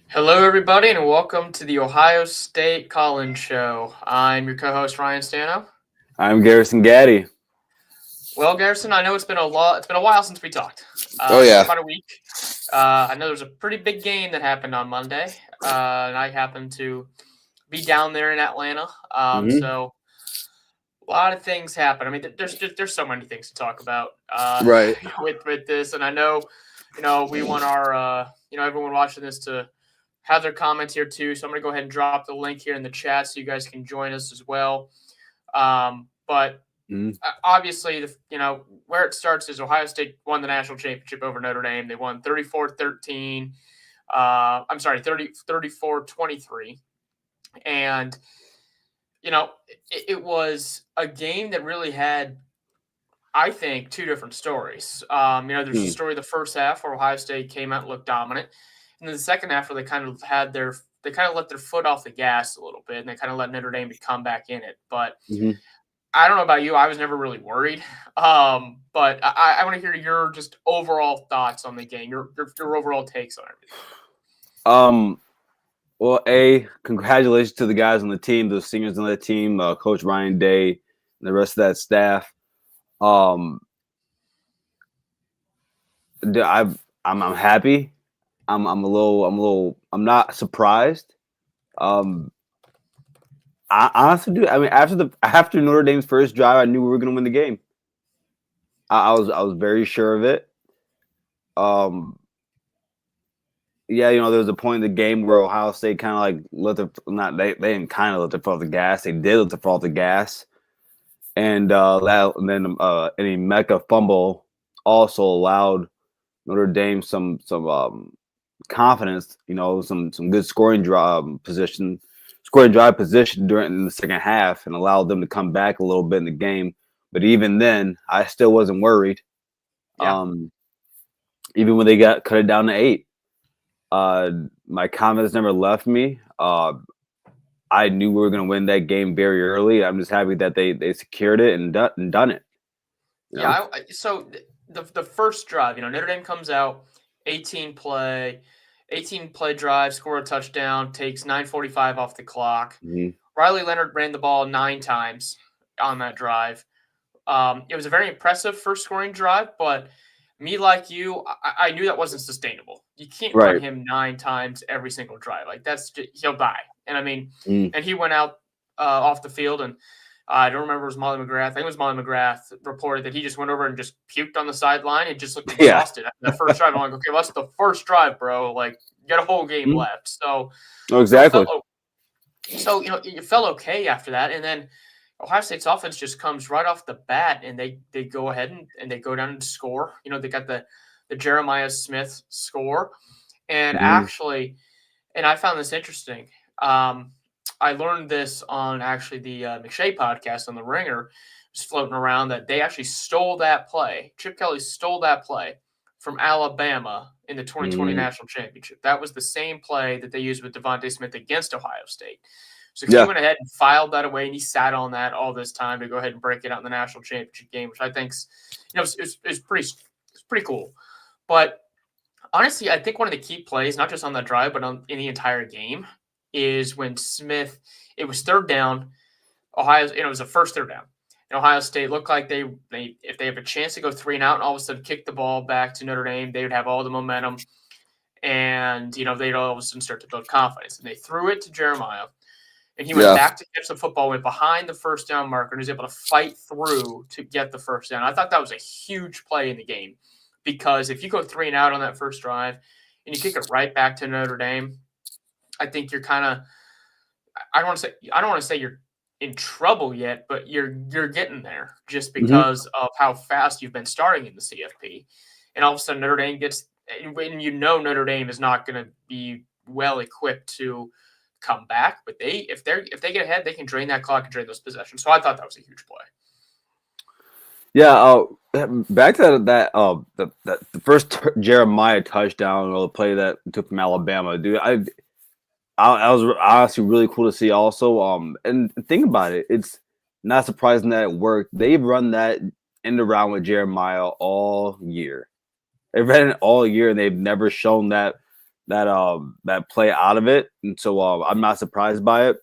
Hello, everybody, and welcome to the Ohio State Collins Show. I'm your co-host Ryan Stano. I'm Garrison Gaddy. Well, Garrison, I know it's been a lot. It's been a while since we talked. Oh It's been yeah. about a week. I know there's a pretty big game that happened on Monday, and I happened to be down there in Atlanta. hmm So a lot of things happen. I mean, there's so many things to talk about Right. with this, and I know, we want our everyone watching this to have their comments here too. So I'm gonna go ahead and drop the link here in the chat so you guys can join us as well. But hmm obviously, where it starts is Ohio State won the national championship over Notre Dame. They won 34-13. I'm sorry, 34-23. And, it was a game that really had, I think, two different stories. There's a story the first half where Ohio State came out and looked dominant. And then the second half where they kind of let their foot off the gas a little bit and they kind of let Notre Dame to come back in it. But hmm I don't know about you. I was never really worried. But I want to hear your just overall thoughts on the game, your overall takes on everything. Um. Well, congratulations to the guys on the team, the seniors on the team, Coach Ryan Day, and the rest of that staff. Um. I'm happy. I'm not surprised. Um. I honestly do. I mean, after Notre Dame's first drive, I knew we were going to win the game. I was very sure of it. Um. Yeah, there was a point in the game where Ohio State kind of like let the not they didn't kind of let the foot off the gas. They did let the foot off the gas, and then any Mecca fumble also allowed Notre Dame some confidence. Some good scoring drive position during in the second half, and allowed them to come back a little bit in the game. But even then, I still wasn't worried. Yeah. Um, even when they got cut it down to 8. My confidence never left me. I knew we were going to win that game very early. I'm just happy that they secured it and done it. You know? Yeah. So the first drive, Notre Dame comes out, 18 play, 18 play drive, score a touchdown, takes 9:45 off the clock. Mhm. Riley Leonard ran the ball 9 times on that drive. It was a very impressive first scoring drive, but me like you, I knew that wasn't sustainable. You can't run Right. him 9 times every single drive. Like he'll die. And I mean, Mm. and he went out off the field, and I don't remember it was Molly McGrath. I think it was Molly McGrath reported that he just went over and just puked on the sideline and just looked Yeah. exhausted after that first drive. I'm like, okay, well, that's the first drive, bro. Like, you got a whole game Mhm. left. So, Oh, so exactly. felt you felt okay after that, and then Ohio State's offense just comes right off the bat, and they go ahead and they go down and score. They got the Jeremiah Smith score, and Mhm. actually, and I found this interesting. Um, I learned this on actually the McShay podcast on the Ringer. Was floating around that they actually stole that play. Chip Kelly stole that play from Alabama in the 2020 Mhm. national championship. That was the same play that they used with Devontae Smith against Ohio State. So he Yeah. went ahead and filed that away, and he sat on that all this time to go ahead and break it out in the national championship game, which I think's is pretty cool. But honestly, I think one of the key plays, not just on that drive, but in the entire game, is when Smith. It was third down. It was a first third down. And Ohio State looked like they if they have a chance to go 3-and-out and all of a sudden kick the ball back to Notre Dame, they would have all the momentum, and they'd all of a sudden start to build confidence. And they threw it to Jeremiah, and he went Yeah. back to catch the football, went behind the first down marker, and was able to fight through to get the first down. I thought that was a huge play in the game because if you go 3-and-out on that first drive and you kick it right back to Notre Dame, I think you're kind of I don't want to say you're in trouble yet, but you're getting there just Mhm. because of how fast you've been starting in the CFP, and all of a sudden Notre Dame gets when Notre Dame is not going to be well equipped to come back, but if they get ahead, they can drain that clock and drain those possessions. So I thought that was a huge play. Yeah. Back to the first Jeremiah touchdown or the play that we took from Alabama, dude. I was honestly really cool to see also. And think about it, it's not surprising that it worked. They've run that end around with Jeremiah all year. They've ran it all year, and they've never shown that that play out of it, and so I'm not surprised by it.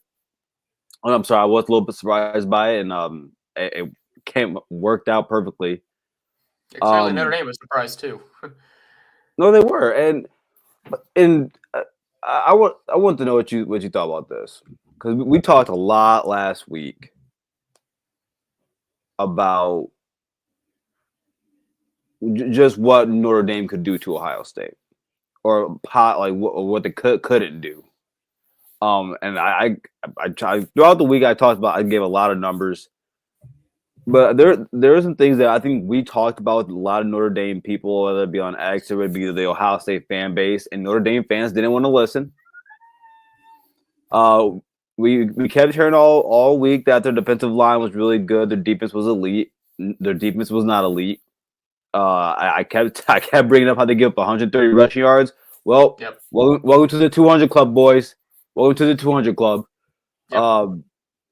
I'm sorry, I was a little bit surprised by it, and it worked out perfectly. Yeah, clearly, Notre Dame was surprised too. No, they were, and I want to know what you thought about this, because we talked a lot last week about just what Notre Dame could do to Ohio State, or what they couldn't do. And I throughout the week I gave a lot of numbers, but there are some things that I think we talked about with a lot of Notre Dame people, whether it be on X or it be the Ohio State fan base, and Notre Dame fans didn't want to listen. We kept hearing all week that their defensive line was really good, their defense was elite. Their defense was not elite. I kept bringing up how they give up 130 rushing yards. Well, Yep. welcome to the 200 club, boys. Welcome to the 200 club. Yep.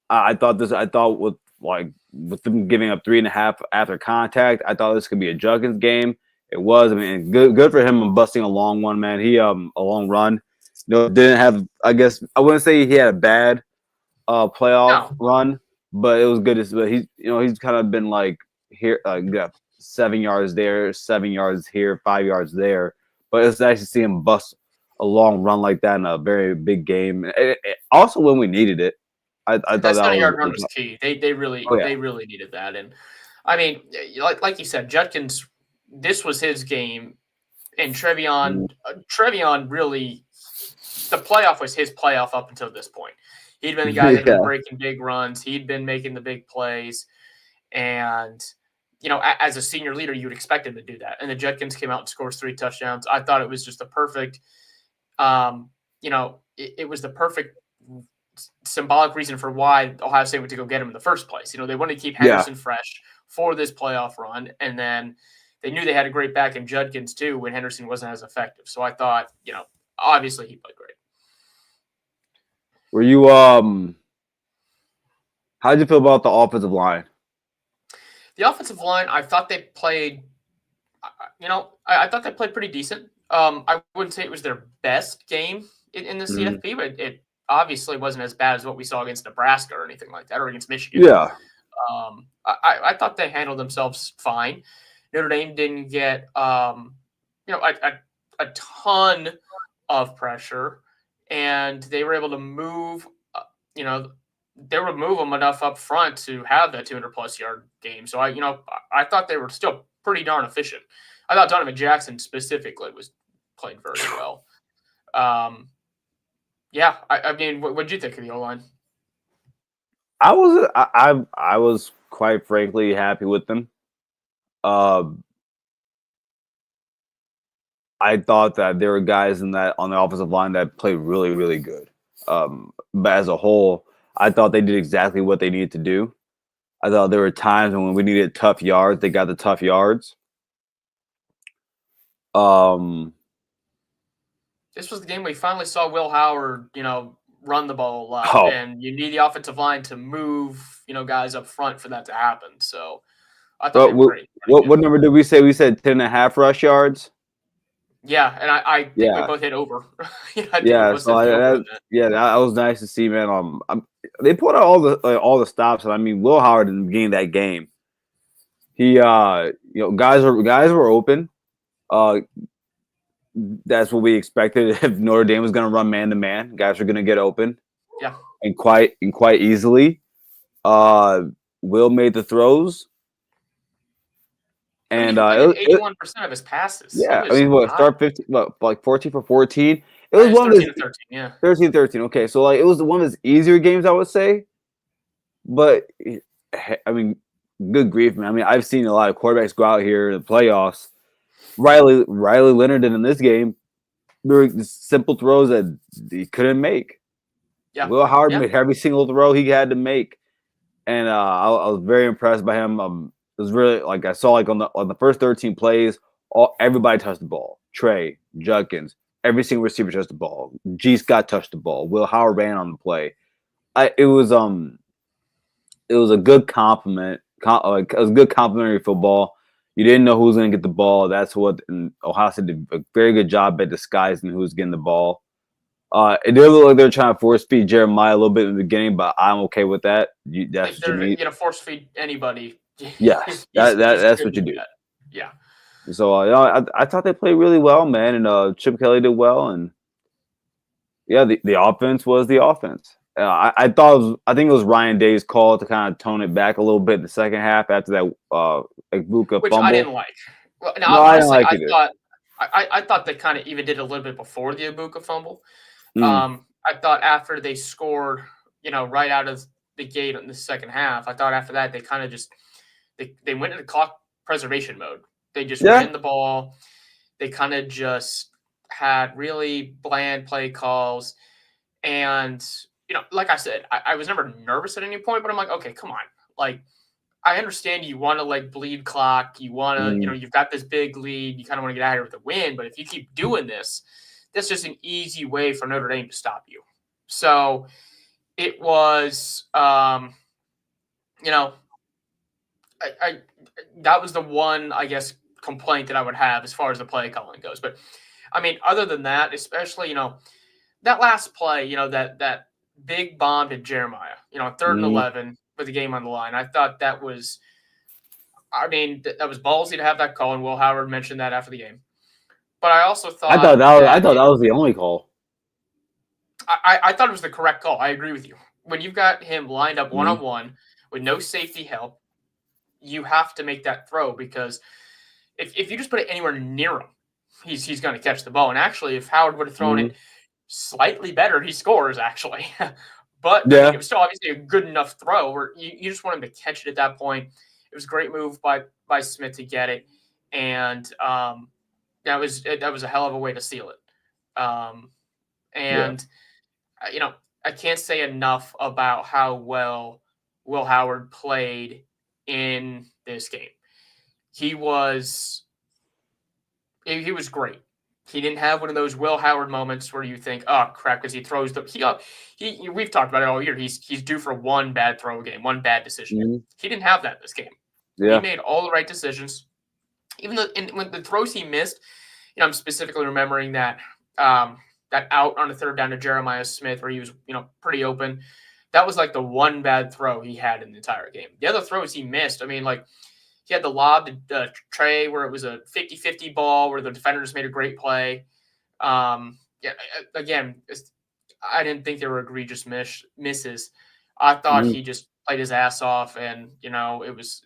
I thought with them giving up 3.5 after contact, I thought this could be a Judkins game. It was. I mean, good for him busting a long one, man. A long run. Didn't have. I guess I wouldn't say he had a bad playoff run, but it was good. But he's kind of been like here, 7 yards there, 7 yards here, 5 yards there. But it's nice to see him bust a long run like that in a very big game. Also, when we needed it, I thought that 70-yard was run was key. They really needed that. And I mean, like you said, Judkins, this was his game, and Trevion really, the playoff was his playoff up until this point. He'd been the guy that had been breaking big runs. He'd been making the big plays, and as a senior leader, you would expect him to do that. And the Judkins came out and scores 3 touchdowns. I thought it was just the perfect, it was the perfect symbolic reason for why Ohio State went to go get him in the first place. They wanted to keep Henderson fresh for this playoff run, and then they knew they had a great back in Judkins too when Henderson wasn't as effective. So I thought, obviously he played great. Were you how did you feel about the offensive line? The offensive line, I thought they played, I thought they played pretty decent. I wouldn't say it was their best game in the CFP, but it obviously wasn't as bad as what we saw against Nebraska or anything like that, or against Michigan. Yeah. I thought they handled themselves fine. Notre Dame didn't get, a ton of pressure, and they were able to move, they would move them enough up front to have that 200+ yard game. So I thought they were still pretty darn efficient. I thought Donovan Jackson specifically played very well. I mean, what did you think of the O-line? I was quite frankly happy with them. I thought that there were guys on the offensive line that played really, really good. But as a whole, I thought they did exactly what they needed to do. I thought there were times when we needed tough yards, they got the tough yards. This was the game we finally saw Will Howard, run the ball a lot, and you need the offensive line to move, guys up front for that to happen. So I thought what number did we say? We said 10.5 rush yards. Yeah, and I think we both hit over. That was nice to see, man. They put out all the stops, and I mean, Will Howard in the beginning of that game, he guys were open. That's what we expected. If Notre Dame was going to run man to man, guys were going to get open. Yeah, and quite easily. Will made the throws. And 81% of his passes. Yeah, I mean, start 15, like 14 for 14. It was one 13 of 13. Yeah, 13. Okay, so like it was one of his easier games, I would say. But I mean, good grief, man. I mean, I've seen a lot of quarterbacks go out here in the playoffs. Riley Leonard in this game, there were simple throws that he couldn't make. Yeah, Will Howard made every single throw he had to make, and I was very impressed by him. It was really like I saw like on the first 13 plays, everybody touched the ball. Trey, Judkins, every single receiver touched the ball. G. Scott touched the ball. Will Howard ran on the play. It was a good compliment. It was good complimentary football. You didn't know who was going to get the ball. That's what and Ohio State did a very good job at disguising who was getting the ball. It did look like they were trying to force feed Jeremiah a little bit in the beginning, but I'm okay with that. That's what you They're need. force feed anybody. Yes, He's that's good what you with do. that. Yeah. So I thought they played really well, man, and Chip Kelly did well, and yeah, the offense was the offense. I think it was Ryan Day's call to kind of tone it back a little bit in the second half after that Luka Which I fumble. didn't like. Well, now, No, I didn't honestly, like I it. thought I thought they kind of even did a little bit before the Ibuka fumble. Mm. I thought after they scored, right out of the gate in the second half, I thought after that they kind of just they went into clock preservation mode. They just Yeah. ran the ball. They kind of just had really bland play calls. And, like I said, I was never nervous at any point, but I'm like, okay, come on. Like, I understand you want to bleed clock. You want to, you've got this big lead. You kind of want to get out of here with a win. But if you keep doing this, that's just an easy way for Notre Dame to stop you. So it was, that was the one, I guess, complaint that I would have as far as the play calling goes. But I mean, other than that, especially, that last play, that big bomb to Jeremiah, 3rd and 11 with the game on the line. I thought that was, that was ballsy to have that call, and Will Howard mentioned that after the game. But I also thought I thought that was the only call. I thought it was the correct call. I agree with you. When you've got him lined up one-on-one with no safety help, you have to make that throw, because if you just put it anywhere near him, he's going to catch the ball. And actually, if Howard would have thrown it slightly better, he scores, actually. But I mean, it was still obviously a good enough throw where you just want him to catch it at that point. It was a great move by Smith to get it, and that was a hell of a way to seal it. I can't say enough about how well Will Howard played in this game. He was great. He didn't have one of those Will Howard moments where you think, "Oh crap," because he throws he we've talked about it all year. He's due for one bad throw game, one bad decision. He didn't have that in this game. Yeah. He made all the right decisions. Even though when the throws he missed, I'm specifically remembering that that out on the third down to Jeremiah Smith where he was, pretty open. That was like the one bad throw he had in the entire game. The other throws he missed, he had the lob to Trey where it was a 50-50 ball where the defender just made a great play. Again, I didn't think they were egregious misses. I thought he just played his ass off, and it's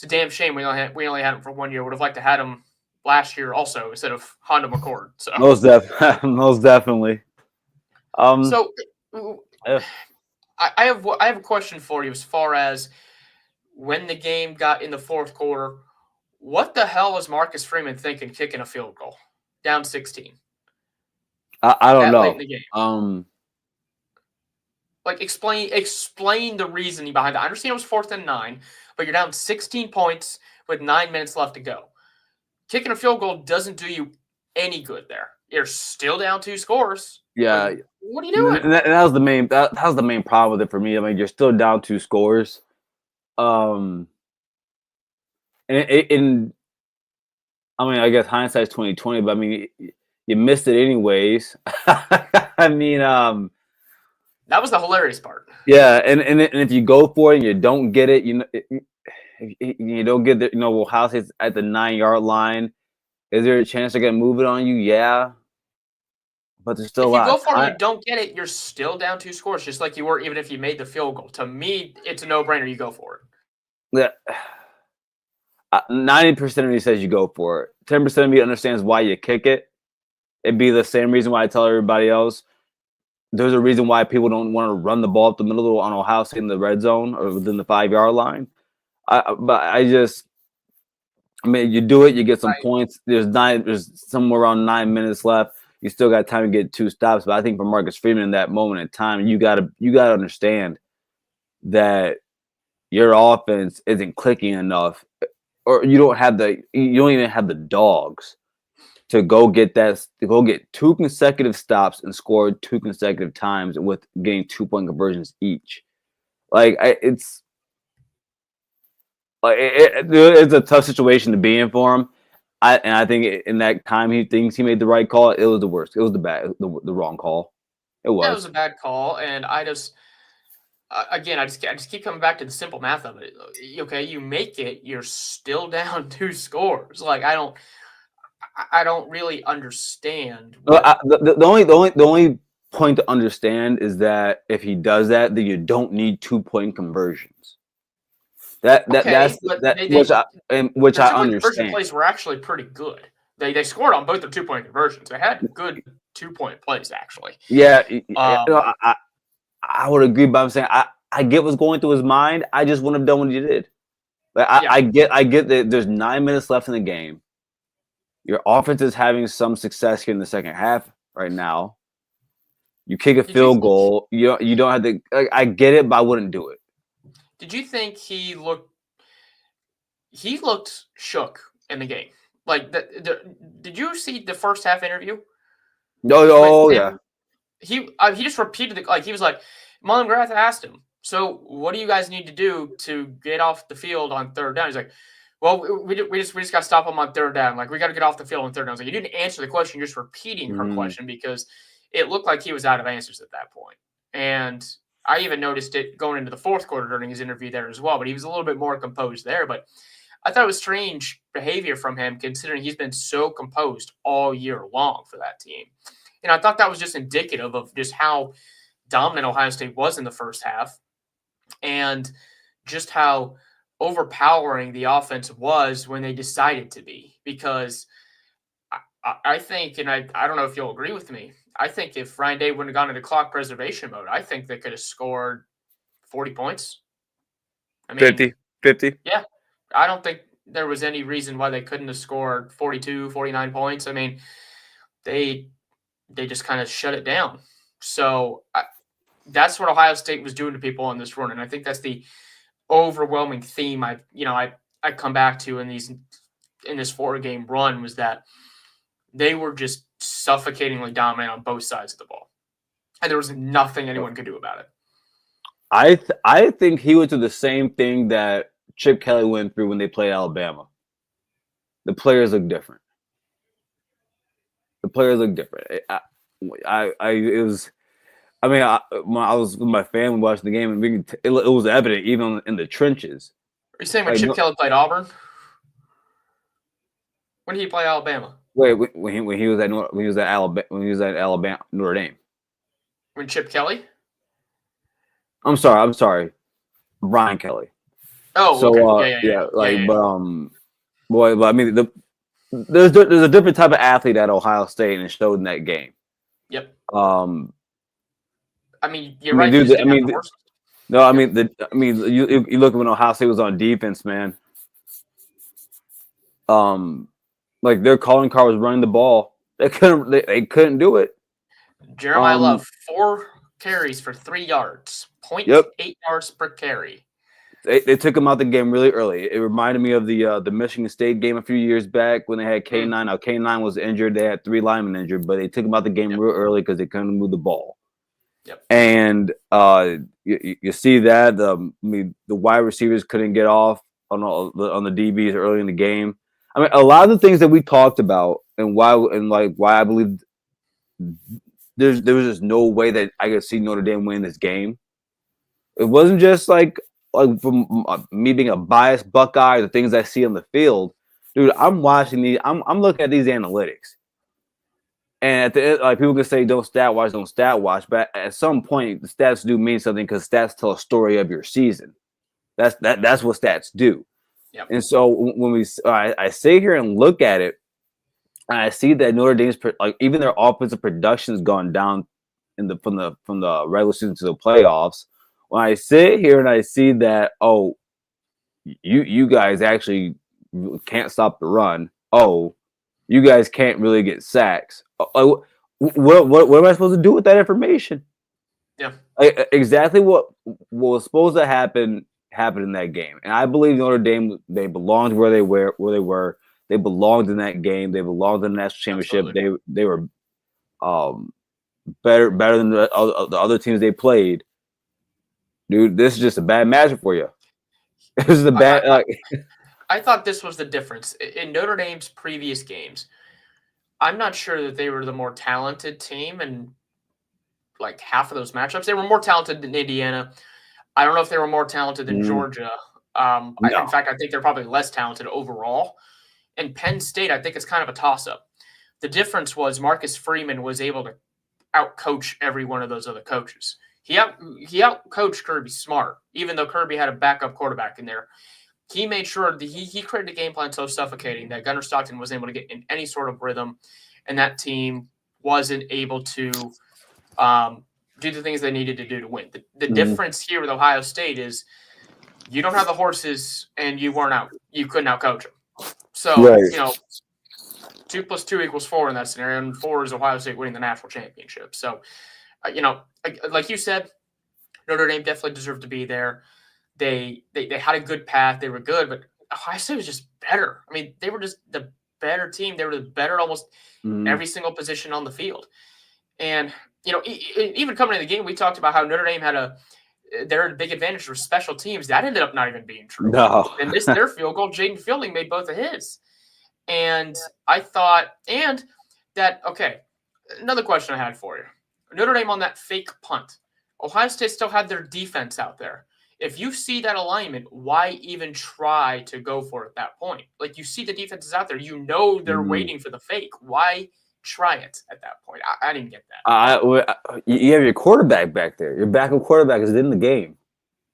a damn shame we only had him for 1 year. Would have liked to have him last year also instead of Honda McCord. So most definitely. So I have a question for you as far as when the game got in the fourth quarter. What the hell was Marcus Freeman thinking kicking a field goal down 16? I don't know. Late in the game. Explain the reasoning behind that. I understand it was 4th and 9, but you're down 16 points with 9 minutes left to go. Kicking a field goal doesn't do you any good there. You're still down 2 scores. Yeah. What are you doing? And that was the main that was the main problem with it for me. You're still down 2 scores. And I guess hindsight's 2020, but you missed it anyways. That was the hilarious part. Yeah, and if you go for it and you don't get it, you don't get the Ohio State's at the 9-yard line. Is there a chance they're gonna move it on you? Yeah, but there's still if you go for it and you don't get it, you're still down 2 scores, just like you were even if you made the field goal. To me, it's a no-brainer. You go for it. Yeah. 90% of me says you go for it. 10% of me understands why you kick it. It'd be the same reason why I tell everybody else. There's a reason why people don't want to run the ball up the middle on Ohio State in the red zone or within the 5-yard line. You do it, you get some points. There's somewhere around 9 minutes left. You still got time to get 2 stops. But I think for Marcus Freeman in that moment in time, you gotta understand that your offense isn't clicking enough, or you don't even have the dogs to go get 2 consecutive stops and score 2 consecutive times with getting 2-point conversions each. You don't even have the dogs to go get 2 consecutive stops and score 2 consecutive times with getting 2-point conversions each. It's. I don't know. I have a question for you as far as when the game got in the fourth quarter. What the hell was Marcus Freeman thinking kicking a field goal down 16? I don't know. I Like it's a tough situation to be in for him. I think in that time he thinks he made the right call. It was the worst. It was the wrong call. It That was was. a bad call, and I just again, I just keep coming back to the simple math of it. Okay, you make it, you're still down 2 scores. Like I don't really understand Well, what. the only point to understand is that if he does that, then you don't need 2 point conversions. That's Okay, but that which their I 2 point conversion understand. plays were actually pretty good. They scored on both their 2 point conversions. They had good 2 point plays actually. Yeah, Um, I would agree, but I'm saying I get what's going through his mind. I just wouldn't have done what you did. Like yeah. I get that there's 9 minutes left in the game. Your offense is having some success here in the second half right now. You kick a Did you field think goal. You don't have to. I get it, but I wouldn't do it. did you think he looked shook in the game? Like did you see the first half interview No, with oh yeah. him? He just repeated it. Like he was like, Mullengrath asked him, "So what do you guys need to do to get off the field on third down?" He's like, "Well, we just got to stop them on third down. Like we got to get off the field on third down." I was like, "You didn't answer the question. You're just repeating her Mm, question because it looked like he was out of answers at that point." And I even noticed it going into the fourth quarter during his interview there as well. But he was a little bit more composed there. But I thought it was strange behavior from him considering he's been so composed all year long for that team. And I thought that was just indicative of just how dominant Ohio State was in the first half and just how overpowering the offense was when they decided to be. Because I think, and I don't know if you'll agree with me, I think if Ryan Day wouldn't have gone into clock preservation mode, I think they could have scored 40 points. I mean, 50. yeah, I don't think there was any reason why they couldn't have scored 42, 49 points. I mean, they just kind of shut it down. So that's what Ohio State was doing to people on this run, and I think that's the overwhelming theme I come back to in this 4 game run was that they were just suffocatingly dominant on both sides of the ball, and there was nothing anyone could do about it. I think he went through the same thing that Chip Kelly went through when they played Alabama. The players look different. The players look different. It was. I mean, when I was with my family watching the game, and it was evident even in the trenches. Are you saying when Like, Chip no, Kelly played Auburn? When did he play Alabama? wait, when he was at Alabama Notre Dame. When Chip Kelly? I'm sorry, Brian Kelly. Oh, So okay. yeah, like Yeah. but I mean there's a different type of athlete at Ohio State and it showed in that game. Yep. Um, I mean, you're I mean, right. He dude, just didn't have the horses. no, I mean you look when Ohio State was on defense, man. Like their calling card was running the ball. They couldn't do it. Jeremiah Love, 4 carries for 3 yards, Yep. 0.8 yards per carry. They took him out the game really early. It reminded me of the Michigan State game a few years back when they had K9. Now K9 was injured. They had 3 linemen injured, but they took him out the game real early because they couldn't move the ball. Yep. And you see that the wide receivers couldn't get off on the DBs early in the game. I mean, a lot of the things that we talked about and why I believe there was just no way that I could see Notre Dame win this game. It wasn't just like from me being a biased Buckeye, the things I see on the field, dude. I'm watching these. I'm looking at these analytics, and at the end, like people can say, don't stat watch, but at some point, the stats do mean something because stats tell a story of your season. That's what stats do. Yep. And so when I sit here and look at it, and I see that Notre Dame's even their offensive production has gone down from the regular season to the playoffs. When I sit here and I see that, you guys actually can't stop the run. Oh, you guys can't really get sacks. What am I supposed to do with that information? Yeah. Exactly what was supposed to happen happened in that game, and I believe Notre Dame, they belonged where they were. They belonged in that game. They belonged in the national championship. Absolutely. They were better than the other teams they played. Dude, this is just a bad matchup for you. It was the bad. I thought this was the difference in Notre Dame's previous games. I'm not sure that they were the more talented team in like half of those matchups. They were more talented than Indiana. I don't know if they were more talented than Georgia. In No. fact, I think they're probably less talented overall. And Penn State, I think it's kind of a toss-up. The difference was Marcus Freeman was able to outcoach every one of those other coaches. He outcoached Kirby Smart, even though Kirby had a backup quarterback in there. He made sure that he created a game plan so suffocating that Gunnar Stockton wasn't able to get in any sort of rhythm, and that team wasn't able to do the things they needed to do to win. The difference here with Ohio State is you don't have the horses, and you couldn't outcoach them. So, Right. 2 + 2 = 4 in that scenario, and 4 is Ohio State winning the national championship. So, like you said, Notre Dame definitely deserved to be there. They had a good path. They were good, but Ohio State was just better. I mean, they were just the better team. They were the better at almost every single position on the field. And, even coming into the game, we talked about how Notre Dame had their big advantage for special teams. That ended up not even being true. No. And their field goal, Jaden Fielding made both of his. And I thought, another question I had for you. Notre Dame on that fake punt. Ohio State still had their defense out there. If you see that alignment, why even try to go for it at that point? Like, you see the defense is out there. You know they're waiting for the fake. Why try it at that point? I didn't get that. You have your quarterback back there. Your backup quarterback is in the game.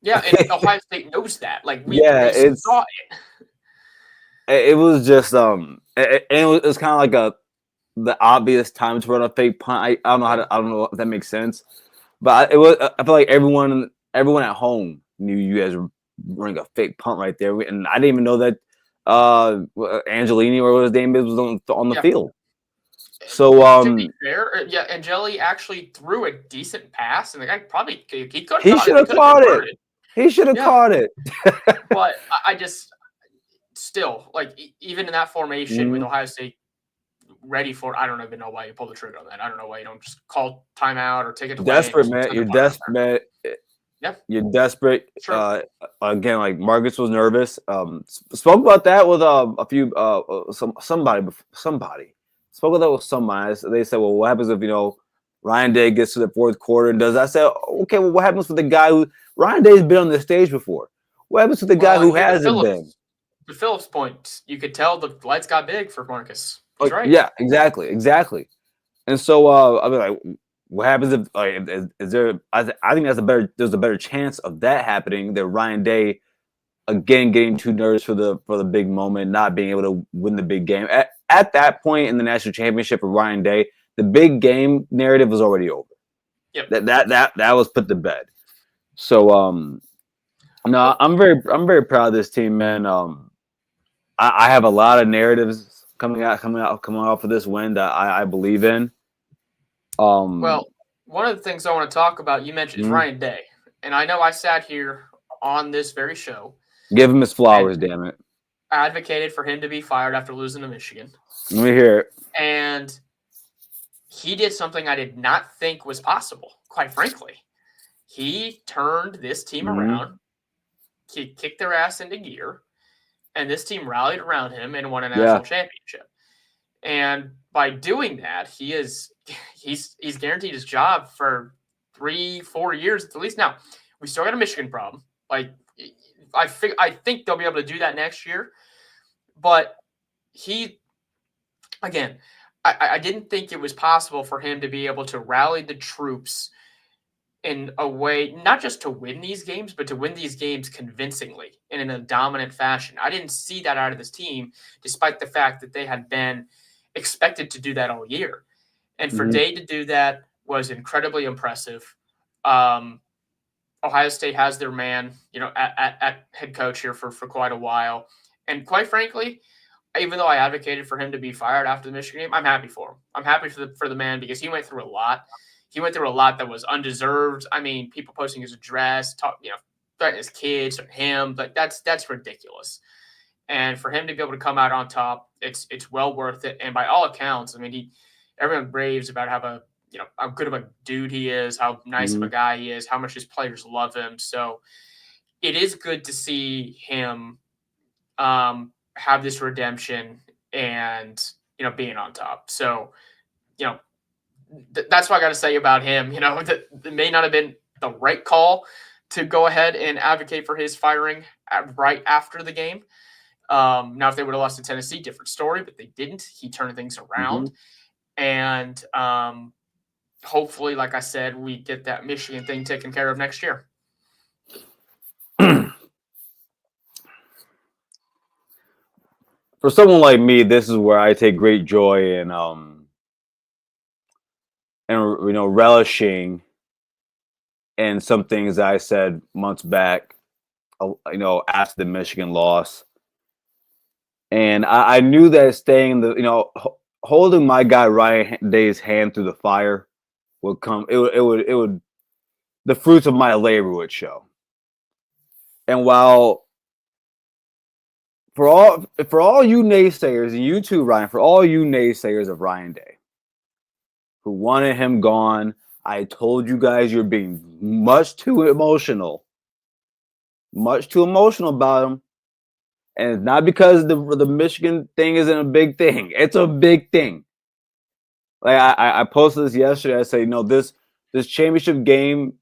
Yeah, and Ohio State knows that. Like, we saw it. It was just it was kind of like the obvious time to run a fake punt. I don't know if that makes sense, but I feel like everyone at home knew you guys were running a fake punt right there, and I didn't even know that Angelini or what his name is was on the field. So to be fair, Angeli actually threw a decent pass, and the guy probably he should have caught it. He should have caught it. But I just still, like, even in that formation with Ohio State ready for, I don't even know why you pull the trigger on that. I don't know why you don't just call timeout or take it away. Desperate, man. You're desperate. Yeah. You're desperate. Sure. Again, like Marcus was nervous. Spoke about that with somebody. Spoke about that with somebody. They said, well, what happens if, Ryan Day gets to the fourth quarter and does? I said, okay, well, what happens with the guy who Ryan Day's been on the stage before? What happens with the guy who hasn't been? To Phillips' point, you could tell the lights got big for Marcus. He's right. Yeah, exactly. And so I mean, like, what happens if is there? I think there's a better chance of that happening than Ryan Day again getting too nervous for the big moment, not being able to win the big game. At that point in the national championship for Ryan Day, the big game narrative was already over. Yep. That was put to bed. So no, I'm very proud of this team, man. I have a lot of narratives coming off of this win that I believe in. Well, one of the things I want to talk about, you mentioned, is Ryan Day. And I know I sat here on this very show. Give him his flowers, damn it. Advocated for him to be fired after losing to Michigan. Let me hear it. And he did something I did not think was possible, quite frankly. He turned this team around. He kicked their ass into gear. And this team rallied around him and won a national championship. And by doing that, he's guaranteed his job for 3-4 years at least. Now, we still got a Michigan problem. Like, I think they'll be able to do that next year. But I didn't think it was possible for him to be able to rally the troops in a way, not just to win these games, but to win these games convincingly and in a dominant fashion. I didn't see that out of this team, despite the fact that they had been expected to do that all year. And for Day to do that was incredibly impressive. Ohio State has their man, at head coach here for quite a while. And quite frankly, even though I advocated for him to be fired after the Michigan game, I'm happy for him. I'm happy for the man because he went through a lot. He went through a lot that was undeserved. I mean, people posting his address, threatening his kids or him, but that's ridiculous. And for him to be able to come out on top, it's well worth it. And by all accounts, I mean, everyone raves about how good of a dude he is, how nice of a guy he is, how much his players love him. So, it is good to see him have this redemption and being on top. So that's what I got to say about him. That it may not have been the right call to go ahead and advocate for his firing right after the game. Now, if they would have lost to Tennessee, different story, but they didn't. He turned things around. And hopefully, like I said, we get that Michigan thing taken care of next year. For someone like me, this is where I take great joy in relishing in some things I said months back, after the Michigan loss. And I knew that staying holding my guy Ryan Day's hand through the fire would come. It would the fruits of my labor would show. And while for all you naysayers, and you too, Ryan, for all you naysayers of Ryan Day, who wanted him gone, I told you guys you're being much too emotional about him. And it's not because the Michigan thing isn't a big thing. It's a big thing. Like I posted this yesterday. I say, this championship game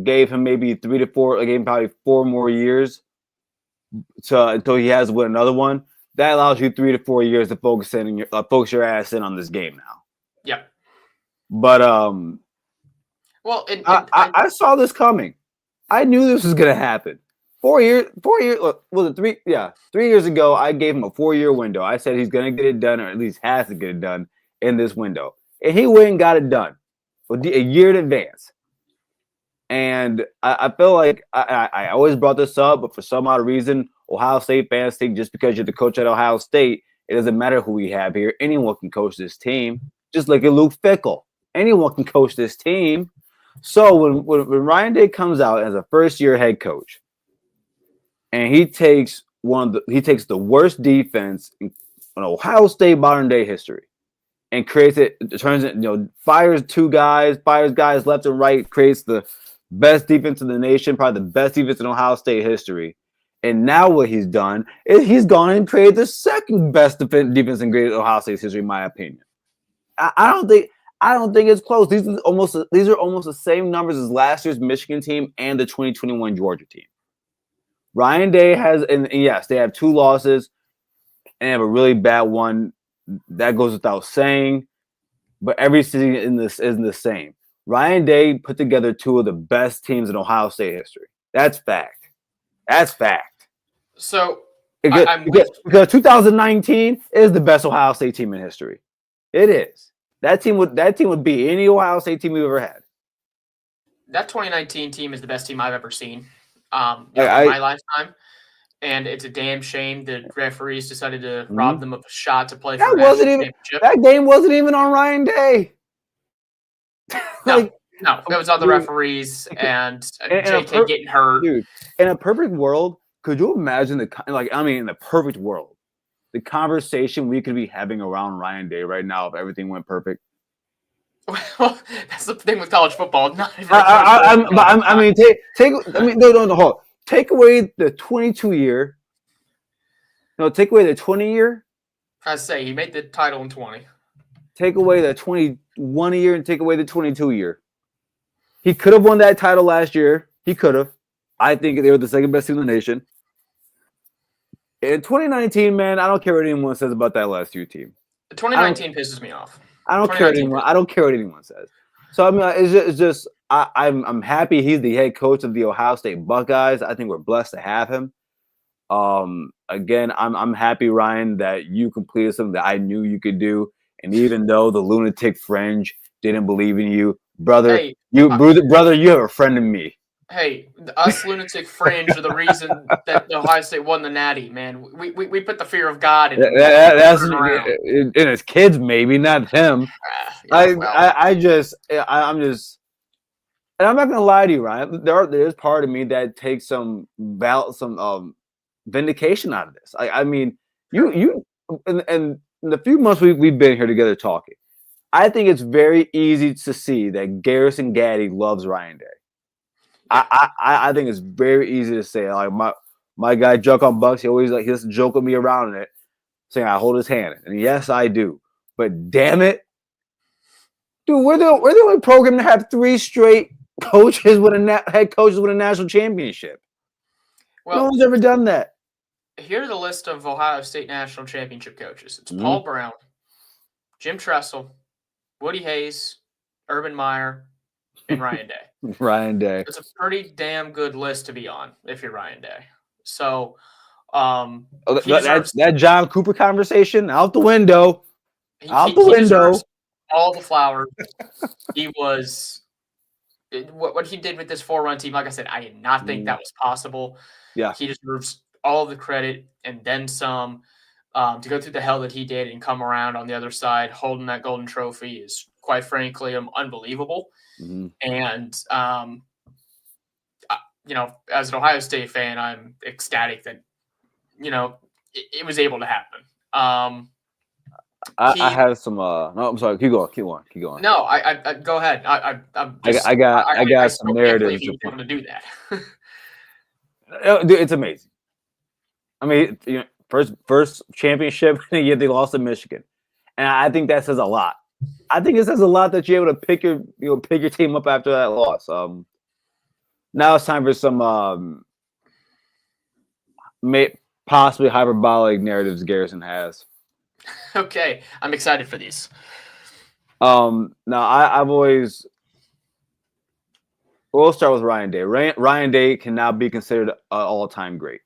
gave him maybe 3 to 4, probably 4 more years until he has to win another one. That allows you 3 to 4 years to focus your ass in on this game now. Yeah. But well, I saw this coming. I knew this was gonna happen. 4 years. Look, was it 3? Yeah, 3 years ago, I gave him a 4-year window. I said he's gonna get it done, or at least has to get it done in this window, and he went and got it done a year in advance. And I feel like I always brought this up, but for some odd reason, Ohio State fans think just because you're the coach at Ohio State, it doesn't matter who we have here. Anyone can coach this team, just like a Luke Fickell. Anyone can coach this team. So when Ryan Day comes out as a first-year head coach, and he takes the worst defense in Ohio State modern day history, and creates it, turns it, fires guys left and right, creates the best defense in the nation, probably the best defense in Ohio State history. And now what he's done is he's gone and created the second best defense in great Ohio State's history, in my opinion. I don't think it's close. These are almost the same numbers as last year's Michigan team and the 2021 Georgia team. Ryan Day has, and yes, they have 2 losses and have a really bad one. That goes without saying, but every season in this isn't the same. Ryan Day put together 2 of the best teams in Ohio State history. That's fact. So because 2019 is the best Ohio State team in history. It is. That team would beat any Ohio State team we've ever had. That 2019 team is the best team I've ever seen in my lifetime. And it's a damn shame the referees decided to rob them of a shot to play for the national championship. That game wasn't even on Ryan Day. No, it was on the referees and JK getting hurt. Dude, in a perfect world, could you imagine in the perfect world, the conversation we could be having around Ryan Day right now if everything went perfect? Well, that's the thing with college football. Take away the 22 year. No, take away the 20 year. I say he made the title in 20. Take away the 21 year and take away the 22 year. He could have won that title last year. He could have. I think they were the second best team in the nation. In 2019, man, I don't care what anyone says about that last year team. 2019 pisses me off. I don't care what anyone says. So I mean, it's just I'm happy he's the head coach of the Ohio State Buckeyes. I think we're blessed to have him. Again, I'm happy, Ryan, that you completed something that I knew you could do. And even though the lunatic fringe didn't believe in you, brother, you have a friend in me. Hey, us lunatic fringe are the reason that Ohio State won the Natty, man. We put the fear of God in. That's in his kids, maybe not him. I'm just, and I'm not gonna lie to you, Ryan. There's part of me that takes some vindication out of this. I mean, you, and in the few months we've been here together talking, I think it's very easy to see that Garrison Gaddy loves Ryan Day. I think it's very easy to say. Like my guy Joke on Bucks, he doesn't joke with me around it, saying I hold his hand. And yes, I do. But damn it, dude, we're the only program to have 3 straight coaches with head coaches with a national championship. Well, No one's ever done that. Here's a list of Ohio State national championship coaches. It's Mhm. Paul Brown, Jim Tressel, Woody Hayes, Urban Meyer, and Ryan Day. Ryan Day. It's a pretty damn good list to be on if you're Ryan Day. So, he deserves, that John Cooper conversation out the window. he window. deserves all the flowers. He was what he did with this 4-run team. Like I said, I did not think that was possible. Yeah. He deserves all of the credit and then some. To go through the hell that he did and come around on the other side holding that golden trophy is quite frankly unbelievable. Mhm. And as an Ohio State fan, I'm ecstatic that it was able to happen. I have some. No, I'm sorry. Keep going. No, I go ahead. I got some narratives to able to do that. Dude, it's amazing. I mean, first championship, and yet they lost to Michigan, and I think that says a lot. I think it says a lot that you're able to pick your team up after that loss. Now it's time for some possibly hyperbolic narratives Garrison has. Okay, I'm excited for these. Now I've always. We'll start with Ryan Day. Ryan Day can now be considered an all-time great.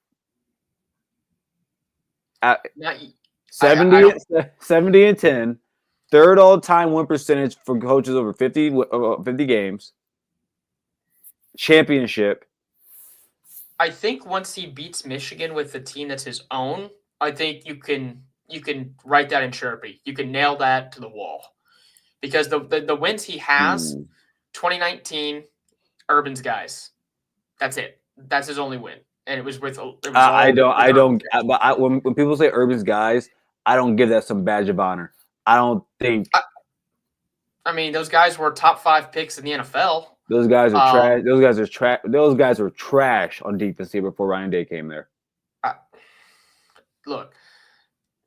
70 and 10, third all-time win percentage for coaches over 50 games. Championship. I think once he beats Michigan with the team that's his own, I think you can write that in Sharpie. You can nail that to the wall. Because the wins he has, 2019, Urban's guys. That's it. That's his only win. And it was with when people say Urban's guys, I don't give that some badge of honor. I don't think. I mean, those guys were top 5 picks in the NFL. Those guys are trash. Those guys are trash. Those guys were trash on defense here before Ryan Day came there. Look,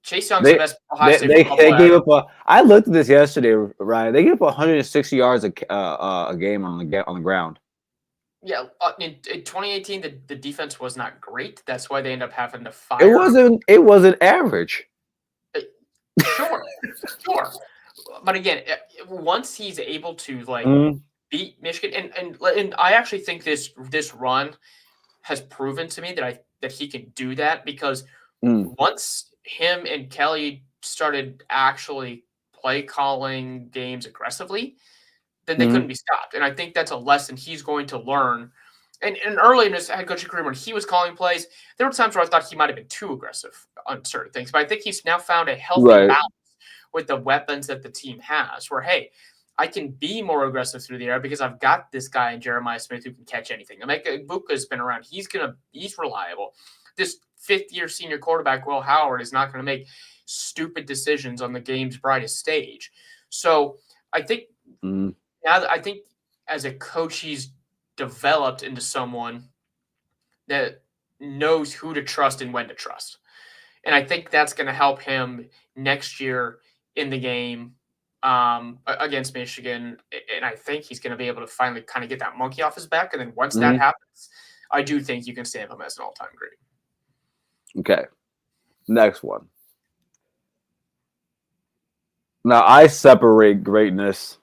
Chase Young's the best Ohio State they gave up. I looked at this yesterday, Ryan. They gave up 160 yards a game on the ground. Yeah, in 2018, the defense was not great. That's why they ended up having to fire. It wasn't average. Sure. But again, once he's able to beat Michigan, and I actually think this run has proven to me that he can do that because once him and Kelly started actually play calling games aggressively, then they couldn't be stopped. And I think that's a lesson he's going to learn. And early in his head coaching career, when he was calling plays, there were times where I thought he might have been too aggressive on certain things. But I think he's now found a healthy balance with the weapons that the team has where, hey, I can be more aggressive through the air because I've got this guy in Jeremiah Smith who can catch anything. Emeka Egbuka's been around. He's reliable. This fifth-year senior quarterback, Will Howard, is not going to make stupid decisions on the game's brightest stage. So I think I think as a coach, he's developed into someone that knows who to trust and when to trust. And I think that's going to help him next year in the game against Michigan. And I think he's going to be able to finally kind of get that monkey off his back. And then once that happens, I do think you can stamp him as an all-time great. Okay. Next one. Now, I separate greatness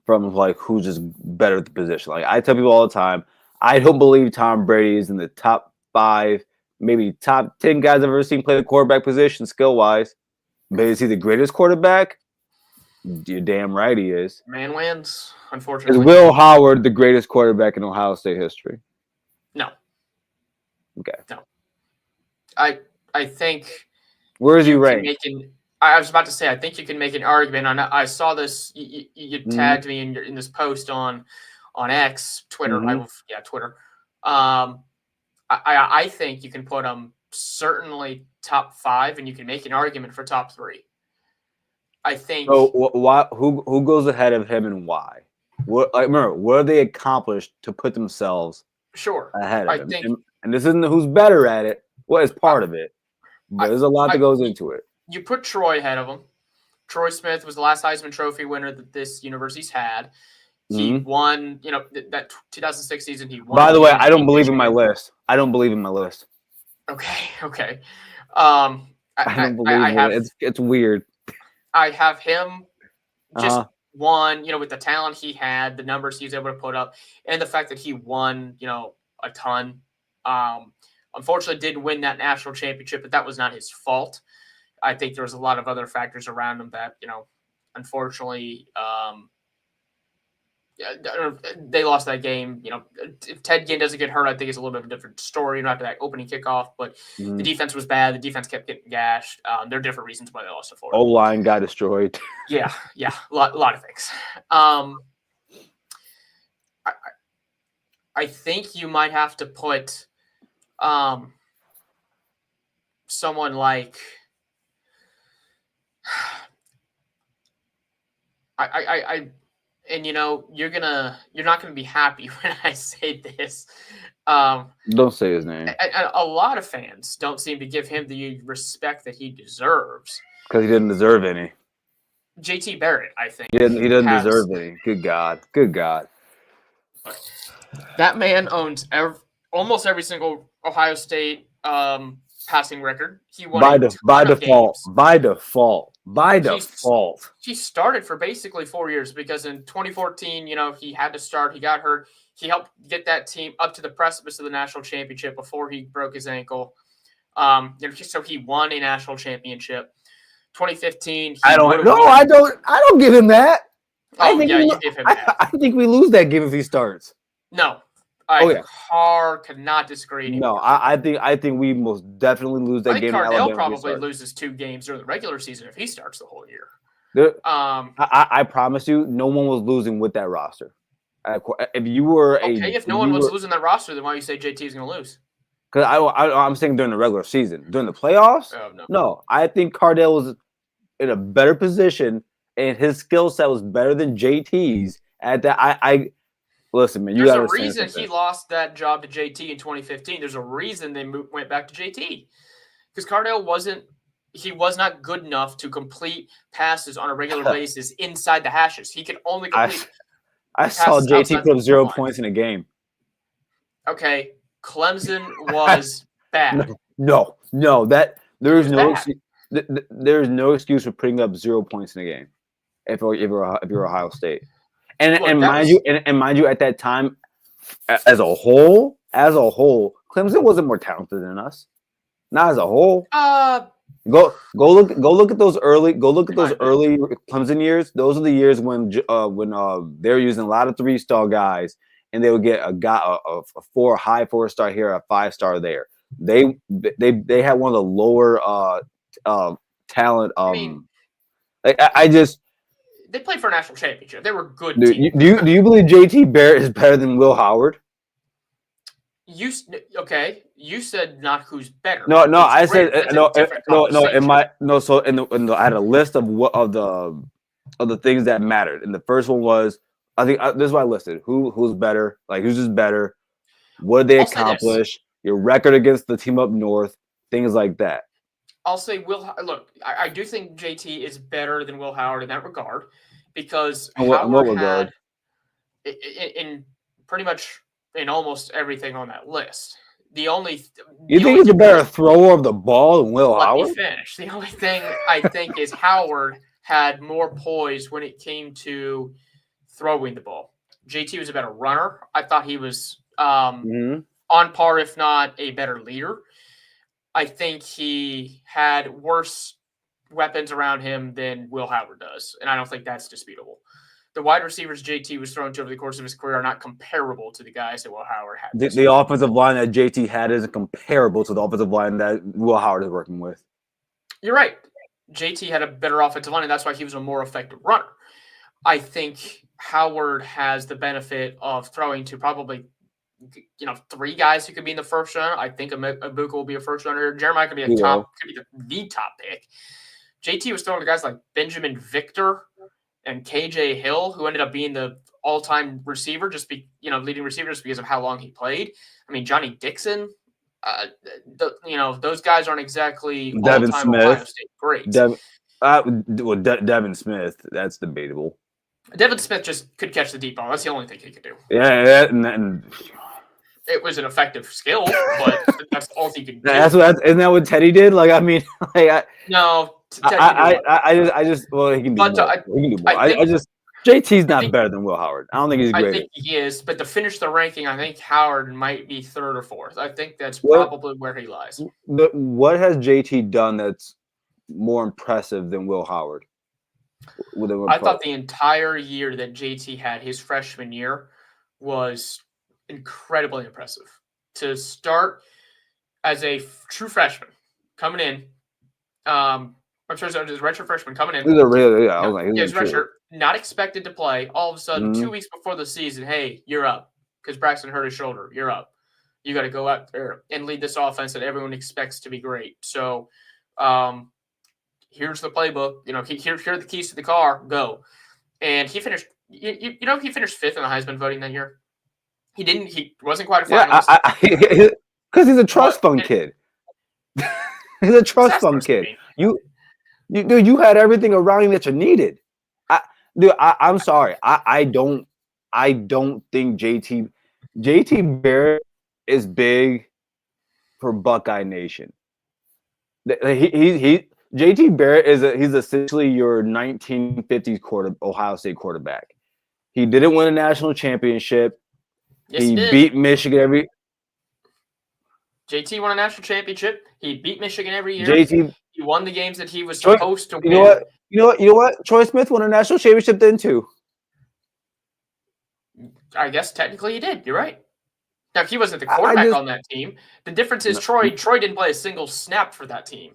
from who's just better at the position. I tell people all the time, I don't believe Tom Brady is in the top 5, maybe top 10 guys I've ever seen play the quarterback position skill-wise. But is he the greatest quarterback? You're damn right he is. Man wins, unfortunately. Is Will Howard the greatest quarterback in Ohio State history? No. Okay. No. I think. Where is he ranked? I was about to say, I think you can make an argument. I saw this. You tagged me in this post on X, Twitter. Twitter. I think you can put him certainly top 5, and you can make an argument for top 3. I think. So why? Who goes ahead of him and why? What have they accomplished to put themselves Sure. ahead I of him? think And this isn't who's better at it. Well, it's part of it, but there's a lot that goes into it. you put Troy ahead of him. Troy Smith was the last Heisman Trophy winner that this university's had. He won, that 2006 season. He won. By the way, I don't believe in my list. I don't believe in my list. Okay. I don't believe in it. It's weird. I have him just won, with the talent he had, the numbers he was able to put up, and the fact that he won, a ton. Unfortunately, didn't win that national championship, but that was not his fault. I think there was a lot of other factors around him that, unfortunately, they lost that game. If Ted Ginn doesn't get hurt, I think it's a little bit of a different story after that opening kickoff. But the defense was bad. The defense kept getting gashed. There are different reasons why they lost to Florida. O-line got destroyed. Yeah, a lot of things. I think you might have to put someone like and you're not gonna be happy when I say this. Don't say his name. A lot of fans don't seem to give him the respect that he deserves because he didn't deserve any. JT Barrett, I think he doesn't deserve any. Good God. That man owns almost every single Ohio State passing record. He won by default. He started for basically 4 years because in 2014, he had to start. He got hurt. He helped get that team up to the precipice of the national championship before he broke his ankle. So he won a national championship. 2015. I don't give him that. You give him that. I think we lose that game if he starts. No. I could not disagree anymore. No, I think we most definitely lose that game. Cardale probably loses 2 games during the regular season if he starts the whole year. I promise you, no one was losing with that roster. If you were if no one was losing that roster, then why do you say JT is going to lose? Because I'm saying during the regular season, during the playoffs. No, I think Cardale was in a better position, and his skill set was better than JT's. At that, listen, man. There's a reason he lost that job to JT in 2015. There's a reason they went back to JT because Cardale was not good enough to complete passes on a regular basis inside the hashes. He could only complete. I saw JT put up 0 points in a game. Okay, Clemson was bad. No, there's no excuse for putting up 0 points in a game if you're Ohio State. And mind you, at that time, as a whole, Clemson wasn't more talented than us. Not as a whole. Go look at those early Clemson years. Those are the years when they were using a lot of 3-star guys, and they would get a high 4-star here, a 5-star there. They had one of the lower talent. They played for a national championship. They were good. Do you believe JT Barrett is better than Will Howard? You said not who's better. No. I said no. So I had a list of the things that mattered, and the first one was I think this is what I listed. Who's better? Like who's just better? What did they accomplish? Your record against the team up north, things like that. I'll say I do think JT is better than Will Howard in that regard because Howard had in pretty much in almost everything on that list. You think he's a better thrower of the ball than Will Howard? Let me finish. The only thing I think is Howard had more poise when it came to throwing the ball. JT was a better runner. I thought he was on par, if not a better leader. I think he had worse weapons around him than Will Howard does, and I don't think that's disputable. The wide receivers JT was thrown to over the course of his career are not comparable to the guys that Will Howard had. The offensive line that JT had isn't comparable to the offensive line that Will Howard is working with. You're right. JT had a better offensive line, and that's why he was a more effective runner. I think Howard has the benefit of throwing to probably 3 guys who could be in the first round. I think Ibuka will be a first rounder. Jeremiah could be the top pick. JT was throwing to guys like Benjamin Victor and KJ Hill, who ended up being the all-time receiver, leading receiver, just because of how long he played. I mean, Johnny Dixon. Those guys aren't exactly Devin all-time Smith. Ohio State greats. Devin Smith, that's debatable. Devin Smith just could catch the deep ball. That's the only thing he could do. Yeah, and it was an effective skill, but that's all he could do. Isn't that what Teddy did? Like, I mean, like, no, I just, well, he can do more. He can do more. JT's not better than Will Howard. I don't think he's great. I think he is, but to finish the ranking, I think Howard might be third or fourth. I think that's probably where he lies. What has JT done that's more impressive than Will Howard? I thought the entire year that JT had his freshman year was incredibly impressive. To start as a true freshman coming in, I'm sorry, as a redshirt freshman coming in. He's a real, I was like, he's redshirt, not expected to play. All of a sudden, 2 weeks before the season, hey, you're up because Braxton hurt his shoulder. You're up. You got to go out there and lead this offense that everyone expects to be great. So, here's the playbook. Here are the keys to the car. Go. And he finished. He finished fifth in the Heisman voting that year. He didn't. He wasn't quite a finalist. Because he's a trust fund kid. He's a trust fund kid. You had everything around you that you needed. I'm sorry. I don't think JT Barrett is big for Buckeye Nation. JT Barrett he's essentially your 1950s Ohio State quarterback. He didn't win a national championship. Yes, he beat Michigan JT won a national championship. He beat Michigan every year. He won the games that he was supposed to win. You know what? Troy Smith won a national championship then too. I guess technically he did. You're right. Now he wasn't the quarterback on that team. The difference is Troy didn't play a single snap for that team.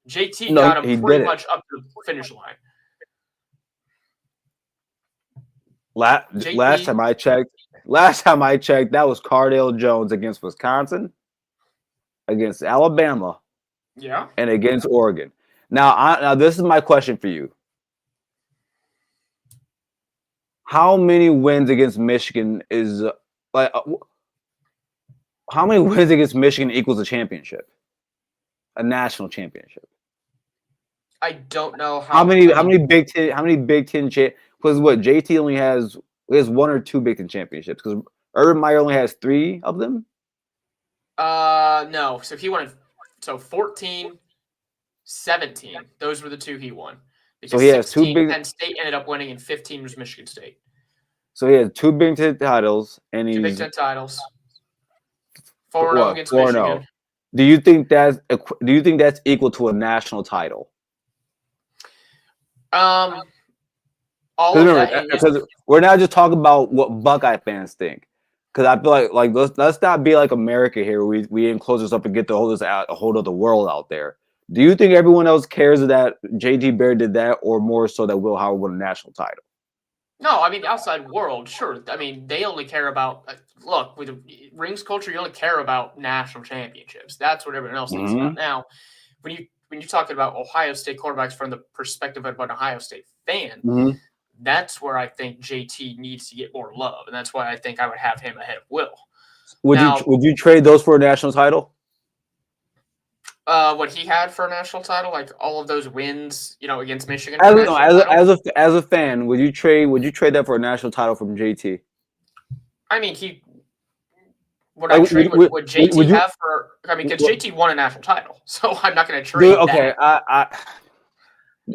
JT got him pretty much up to the finish line. Last time I checked, that was Cardale Jones against Wisconsin, against Alabama, and against Oregon. Now this is my question for you. How many wins against Michigan how many wins against Michigan equals a championship? A national championship? I don't know how many Big Ten because what JT only has one or two Big Ten championships because Urban Meyer only has 3 of them. No. So he won. So 14, 17. Those were the 2 he won. Because so he has 2 big. Penn State ended up winning, and 15 was Michigan State. So he has 2 Big Ten titles, and 2 Big Ten titles. 4-0 against Michigan. Do you think that's equal to a national title? All of that because we're not just talking about what Buckeye fans think. Because I feel like let's not be like America here. We enclose us up and get to hold of the world out there. Do you think everyone else cares that JT Barrett did that, or more so that Will Howard won a national title? No, I mean the outside world, sure. I mean they only care about with the rings culture. You only care about national championships. That's what everyone else thinks about. Now, when you're talking about Ohio State quarterbacks from the perspective of an Ohio State fan, that's where I think JT needs to get more love, and that's why I think I would have him ahead of Will. Would you trade those for a national title? What he had for a national title, like all of those wins, against Michigan. As a fan, would you trade that for a national title from JT? I mean, would I trade what JT have for? I mean, because JT won a national title, so I'm not going to trade. Okay, all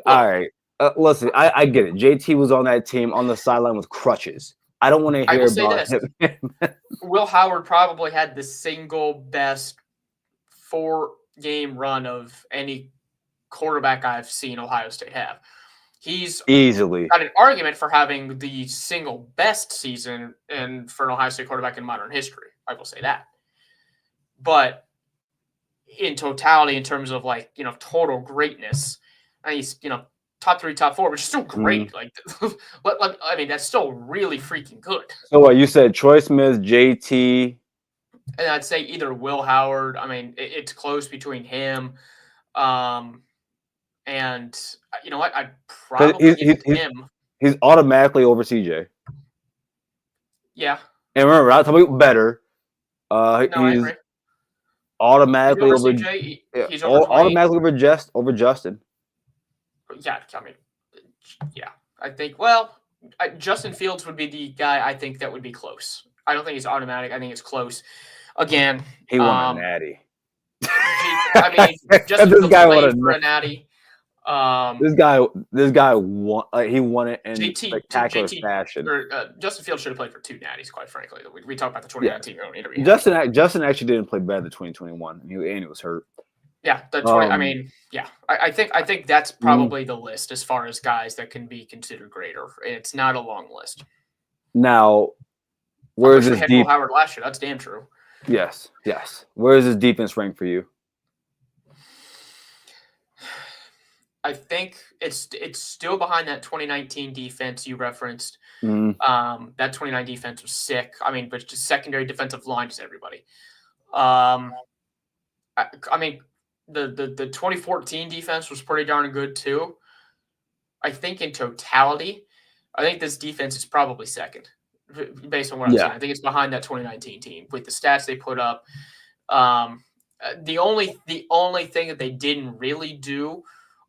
right. Listen, I get it. JT was on that team on the sideline with crutches. I don't want to hear about him. Will Howard probably had the single best 4-game run of any quarterback I've seen Ohio State have. He's easily got an argument for having the single best season for an Ohio State quarterback in modern history. I will say that. But in totality, in terms of total greatness, he's top 3, top 4, which is still great. I mean, that's still really freaking good. So what you said, Troy Smith, JT, and I'd say either Will Howard. I mean, it's close between him, and you know what? I'd probably give him. He's automatically over CJ. Yeah. And remember, I'm not talking about better. No, I He's agree. automatically He's over over, CJ. He's over 20. automatically over Justin. Yeah, I mean, yeah. I think. Well, Justin Fields would be the guy I think that would be close. I don't think he's automatic. I think it's close. Again, He won a natty. I mean, Justin This Fields guy played won for a natty. This guy won. He won it in spectacular fashion. Justin Fields should have played for 2 natties. Quite frankly, we talked about the 2019 interview. Justin actually didn't play bad in the 2021, and he was hurt. Yeah, the 20. I mean, yeah, I think that's probably the list as far as guys that can be considered greater. It's not a long list. Now, where's this Will Howard last year? That's damn true. Yes. Where is his defense rank for you? I think it's still behind that 2019 defense you referenced. Mm-hmm. That 29 defense was sick. I mean, but just secondary defensive line, just everybody. I mean, the 2014 defense was pretty darn good too. I think in totality, I think this defense is probably second, based on what I'm saying. I think it's behind that 2019 team with the stats they put up. The only thing that they didn't really do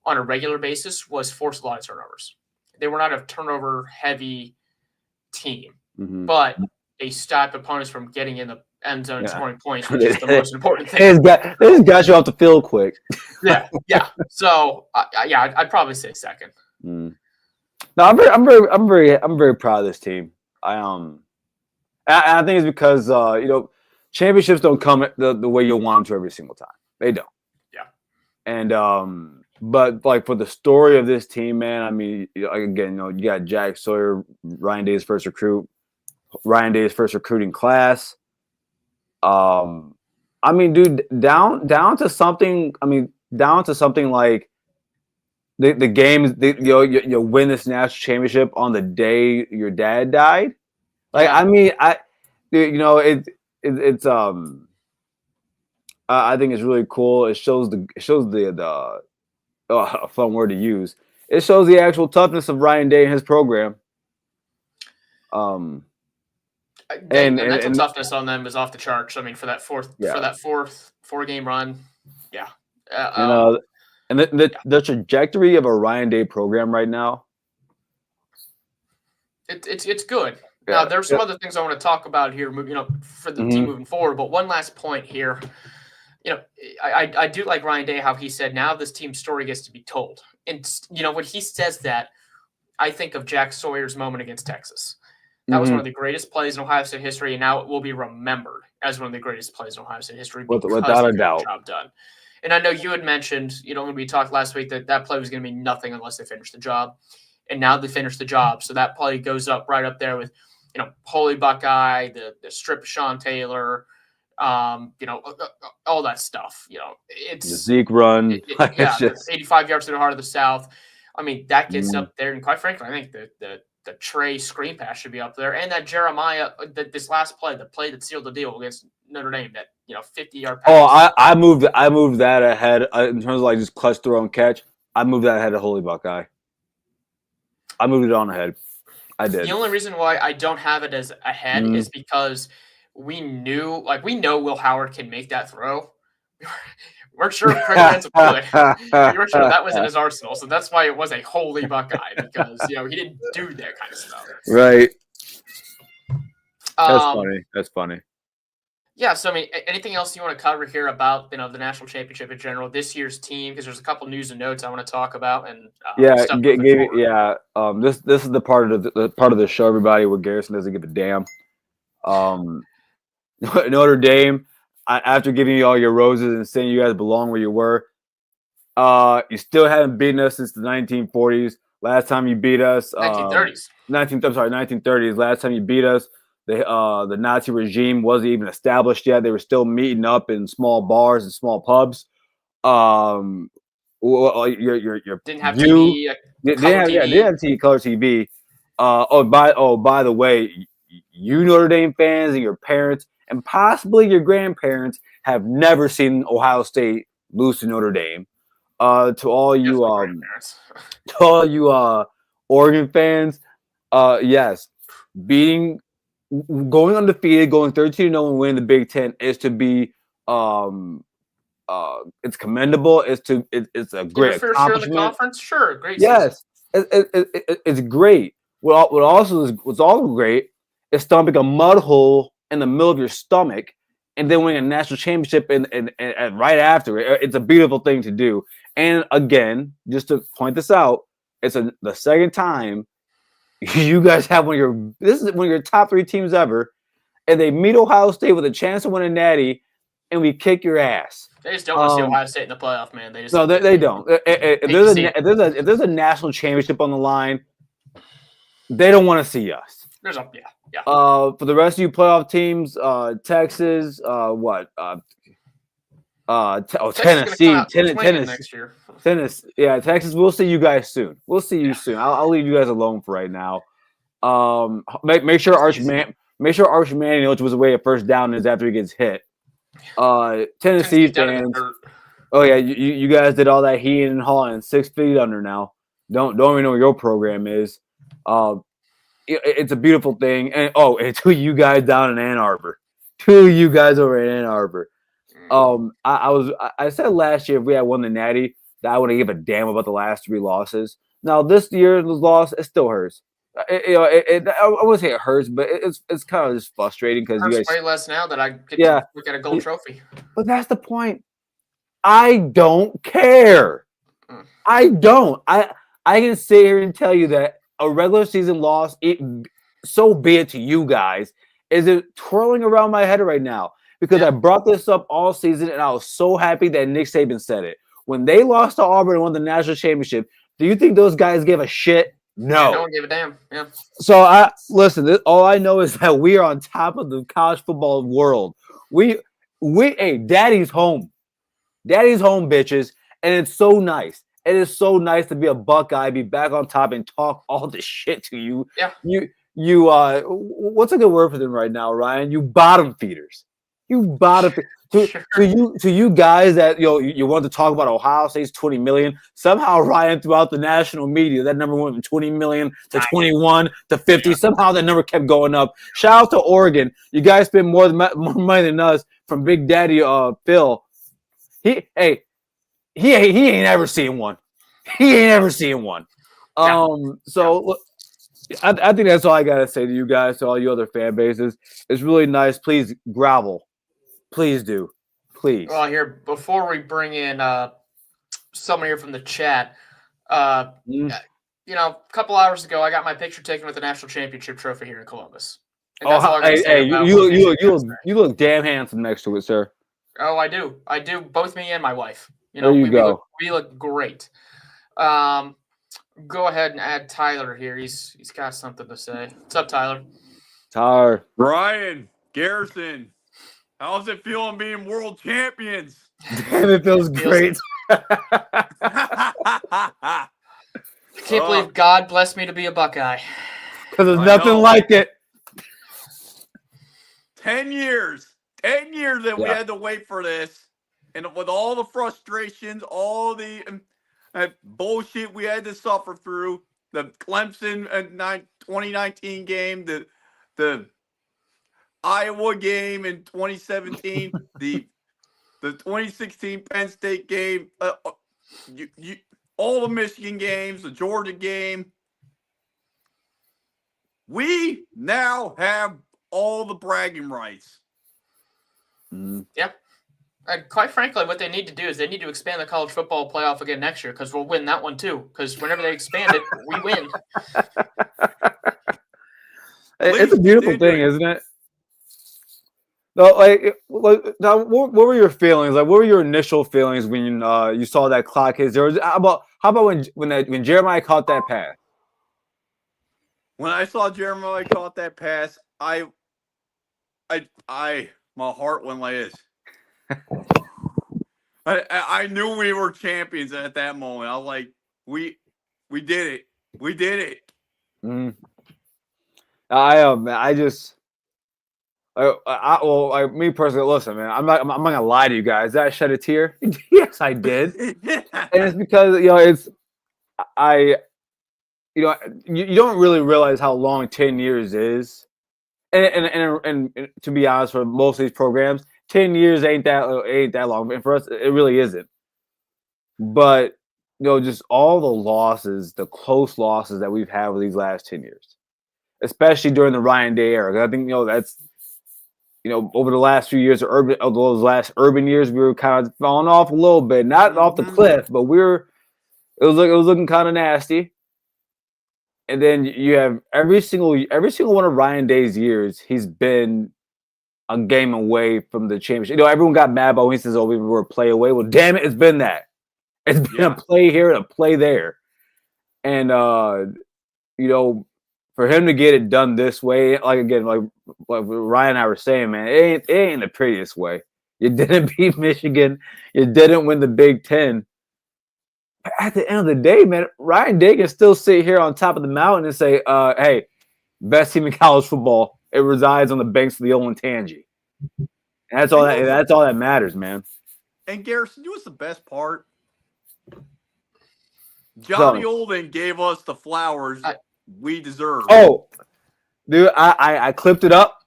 on a regular basis was force a lot of turnovers. They were not a turnover heavy team, but they stopped opponents from getting in the end zone and scoring points, which is the most important thing. They just got you off the field quick. yeah. So I'd probably say second. No, I'm very proud of this team. I think it's because championships don't come the way you want them to every single time. They don't. Yeah. And but like for the story of this team, man, I mean, again, you got Jack Sawyer, Ryan Day's first recruiting class. I mean, dude, down to something. I mean, down to something like the games. You win this national championship on the day your dad died. Like, I mean, it's I think it's really cool. It shows the a fun word to use. It shows the actual toughness of Ryan Day and his program. The mental toughness on them is off the charts. I mean, for that fourth 4-game run, yeah. And the trajectory of a Ryan Day program right now, it's good. Yeah. Now, there's some other things I want to talk about here, for the team moving forward. But one last point here. I do like Ryan Day, how he said now this team's story gets to be told. And, when he says that, I think of Jack Sawyer's moment against Texas. That was one of the greatest plays in Ohio State history, and now it will be remembered as one of the greatest plays in Ohio State history without a doubt. Job done. And I know you had mentioned, when we talked last week, that play was going to mean nothing unless they finished the job. And now they finished the job. So that play goes up right up there with, Holy Buckeye, the strip of Sean Taylor, all that stuff. It's the Zeke run. 85 yards to the heart of the South. I mean, that gets up there. And quite frankly, I think the Trey screen pass should be up there. And that Jeremiah, this last play, the play that sealed the deal against Notre Dame, that 50-yard pass. Oh, I moved that ahead in terms of like just clutch throw and catch. I moved that ahead of Holy Buckeye. I moved it on ahead. I did. The only reason why I don't have it as ahead is because we know Will Howard can make that throw. We're sure Craig Ransom could. We were sure that was in his arsenal, so that's why it was a Holy Buckeye, because he didn't do that kind of stuff. Right. That's funny. Yeah. So I mean, anything else you want to cover here about the national championship in general, this year's team? Because there's a couple news and notes I want to talk about, and This is the part of the show, everybody, where Garrison doesn't give a damn. Notre Dame. After giving you all your roses and saying you guys belong where you were, you still haven't beaten us since the 1940s. Last time you beat us, 1930s. 1930s. Last time you beat us, the Nazi regime wasn't even established yet. They were still meeting up in small bars and small pubs. Didn't have TV. Didn't have TV, color TV. By the way, you Notre Dame fans and your parents, and possibly your grandparents, have never seen Ohio State lose to Notre Dame. To all you Oregon fans, yes, beating going undefeated, going 13-0 and winning the Big Ten is to be it's commendable. It's a great Fair share of the accomplishment. conference, sure, great. Yes, it's great. What's also great is stomping a mud hole in the middle of your stomach and then winning a national championship and right after it. It's a beautiful thing to do. And again, just to point this out, it's the second time you guys have this is one of your top 3 teams ever, and they meet Ohio State with a chance to win a natty, and we kick your ass. They just don't want to see Ohio State in the playoff, man. They just No, they don't. If there's a national championship on the line, they don't want to see us. There's a yeah. For the rest of you playoff teams, Texas, Tennessee next year. Tennessee, yeah, Texas. We'll see you guys soon. We'll see you soon. I'll leave you guys alone for right now. Make sure Arch Manning knows which way a first down is after he gets hit. Tennessee fans. Oh yeah, you guys did all that heating and hauling 6 feet under now. Don't even know what your program is. It's a beautiful thing. And and to you guys down in Ann Arbor, to you guys over in Ann Arbor. I said last year if we had won the Natty that I wouldn't give a damn about the last 3 losses. Now this year's loss, it still hurts. I wouldn't say it hurts, but it's kind of just frustrating because you guys way less now that I get to look at a gold trophy. But that's the point. I don't care. I don't. I can sit here and tell you that a regular season loss, so be it to you guys, is it twirling around my head right now because I brought this up all season and I was so happy that Nick Saban said it. When they lost to Auburn and won the national championship, do you think those guys give a shit? No. No one gave a damn. Yeah. So listen, all I know is that we are on top of the college football world. Hey, Daddy's home. Daddy's home, bitches. And it's so nice. It is so nice to be a Buckeye, be back on top and talk all this shit to you. Yeah. You what's a good word for them right now, Ryan? You bottom feeders. You bottom to you guys that you want to talk about Ohio State's 20 million. Somehow Ryan throughout the national media, that number went from 20 million to 21 to 50. Yeah. Somehow that number kept going up. Shout out to Oregon. You guys spend more money than us from Big Daddy Phil. He ain't ever seen one. He ain't ever seen one. So I think that's all I gotta say to you guys, to all you other fan bases. It's really nice. Please grovel. Please do. Please. Well, here before we bring in someone here from the chat, a couple hours ago I got my picture taken with the national championship trophy here in Columbus. You look damn handsome next to it, sir. Oh, I do. Both me and my wife. There you go. We look great. Go ahead and add Tyler here. He's got something to say. What's up, Tyler? Tyler. Ryan Garrison. How's it feeling being world champions? Damn, it feels great. I can't believe God blessed me to be a Buckeye. Because there's nothing like it. 10 years that we had to wait for this. And with all the frustrations, all the bullshit we had to suffer through, the Clemson 2019 game, the Iowa game in 2017, the 2016 Penn State game, all the Michigan games, the Georgia game. We now have all the bragging rights. Yeah. And quite frankly, what they need to do is they need to expand the college football playoff again next year because we'll win that one too. Because whenever they expand it, we win. It's a beautiful thing, isn't it? No, now, what were your feelings? Like, what were your initial feelings when you saw that clock hit 0? How about when Jeremiah caught that pass? When I saw Jeremiah caught that pass, my heart went like this. I knew we were champions at that moment. I was like, we did it. We did it. Me personally, listen, man, I'm not gonna lie to you guys. Did I shed a tear? Yes, I did. And it's because you don't really realize how long 10 years is And to be honest, for most of these programs, 10 years ain't that long, and for us, it really isn't. But just all the losses, the close losses that we've had with these last 10 years, especially during the Ryan Day era. I think that's over the last few years of those last urban years, we were kind of falling off a little bit, not off the cliff, but it was looking kind of nasty. And then you have every single one of Ryan Day's years, he's been a game away from the championship. Everyone got mad about when he says, "Oh, we were a play away." Well, damn it, it's been that. It's been a play here and a play there. And for him to get it done this way, like Ryan and I were saying, man, it ain't the prettiest way. You didn't beat Michigan. You didn't win the Big Ten. But at the end of the day, man, Ryan Day can still sit here on top of the mountain and say, hey, best team in college football. It resides on the banks of the Olentangy. And that's all that matters, man. And Garrison, what's the best part? Johnny Olden gave us the flowers we deserve. Oh, dude, I clipped it up.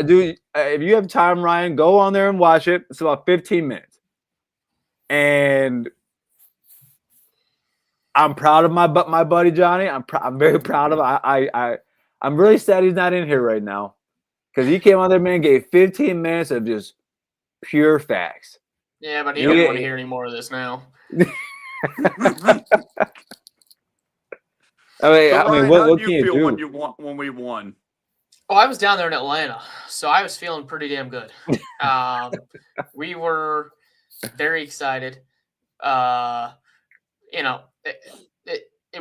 Dude, if you have time, Ryan, go on there and watch it. It's about 15 minutes. And I'm proud of my buddy Johnny. I'm very proud of him. I'm really sad he's not in here right now, because he came on there, man, gave 15 minutes of just pure facts. Yeah, but he doesn't want to hear any more of this now. Ryan, what can you you feel do when we won? Oh, I was down there in Atlanta, so I was feeling pretty damn good. We were very excited. It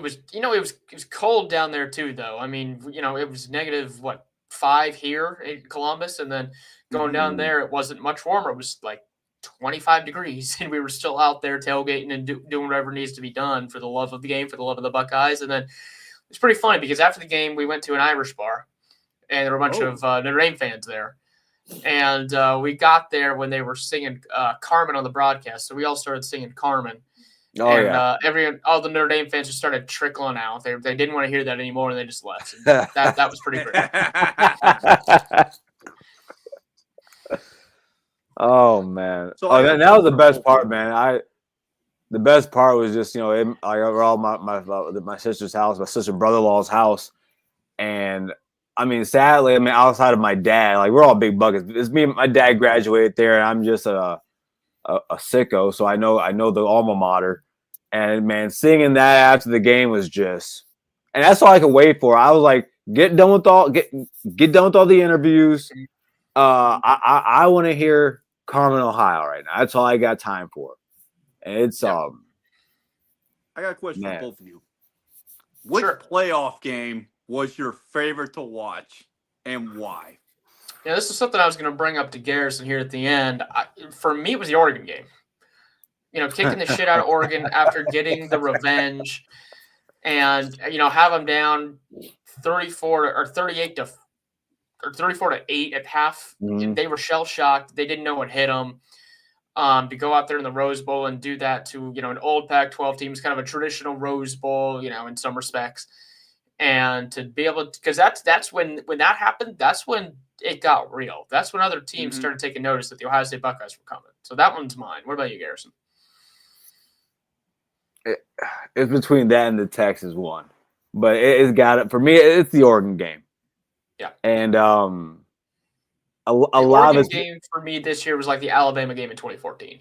was cold down there too, though. I mean, it was -5 here in Columbus, and then going down there, it wasn't much warmer. It was like 25 degrees, and we were still out there tailgating and doing whatever needs to be done for the love of the game, for the love of the Buckeyes. And then it's pretty funny because after the game, we went to an Irish bar, and there were a bunch of Notre Dame fans there. And we got there when they were singing Carmen on the broadcast, so we all started singing Carmen. All the Notre Dame fans just started trickling out. They didn't want to hear that anymore, and they just left. And that was pretty great. Oh man! So that was the best part, man. The best part was just we're all my sister's house, my sister brother-in-law's house, and I mean, sadly, outside of my dad, we're all big Buckets. It's me. My dad graduated there, and I'm just a sicko, so I know the alma mater. And man, singing that after the game was just, and that's all I could wait for. I was like, get done with all the interviews. I want to hear Carmen, Ohio right now. That's all I got time for. And it's I got a question for both of you. Which playoff game was your favorite to watch, and why? Yeah, this is something I was going to bring up to Garrison here at the end. For me, it was the Oregon game. Kicking the shit out of Oregon after getting the revenge, and have them down 34 or 38 to or 34 to 8 at half. Mm-hmm. They were shell shocked. They didn't know what hit them. To go out there in the Rose Bowl and do that to an old Pac-12 team, is kind of a traditional Rose Bowl, in some respects, and to be able to, because that's when that happened. That's when it got real. That's when other teams started taking notice that the Ohio State Buckeyes were coming. So that one's mine. What about you, Garrison? It's between that and the Texas one, but it's got it for me. It's the Oregon game. Yeah, and a lot of game for me this year was like the Alabama game in 2014.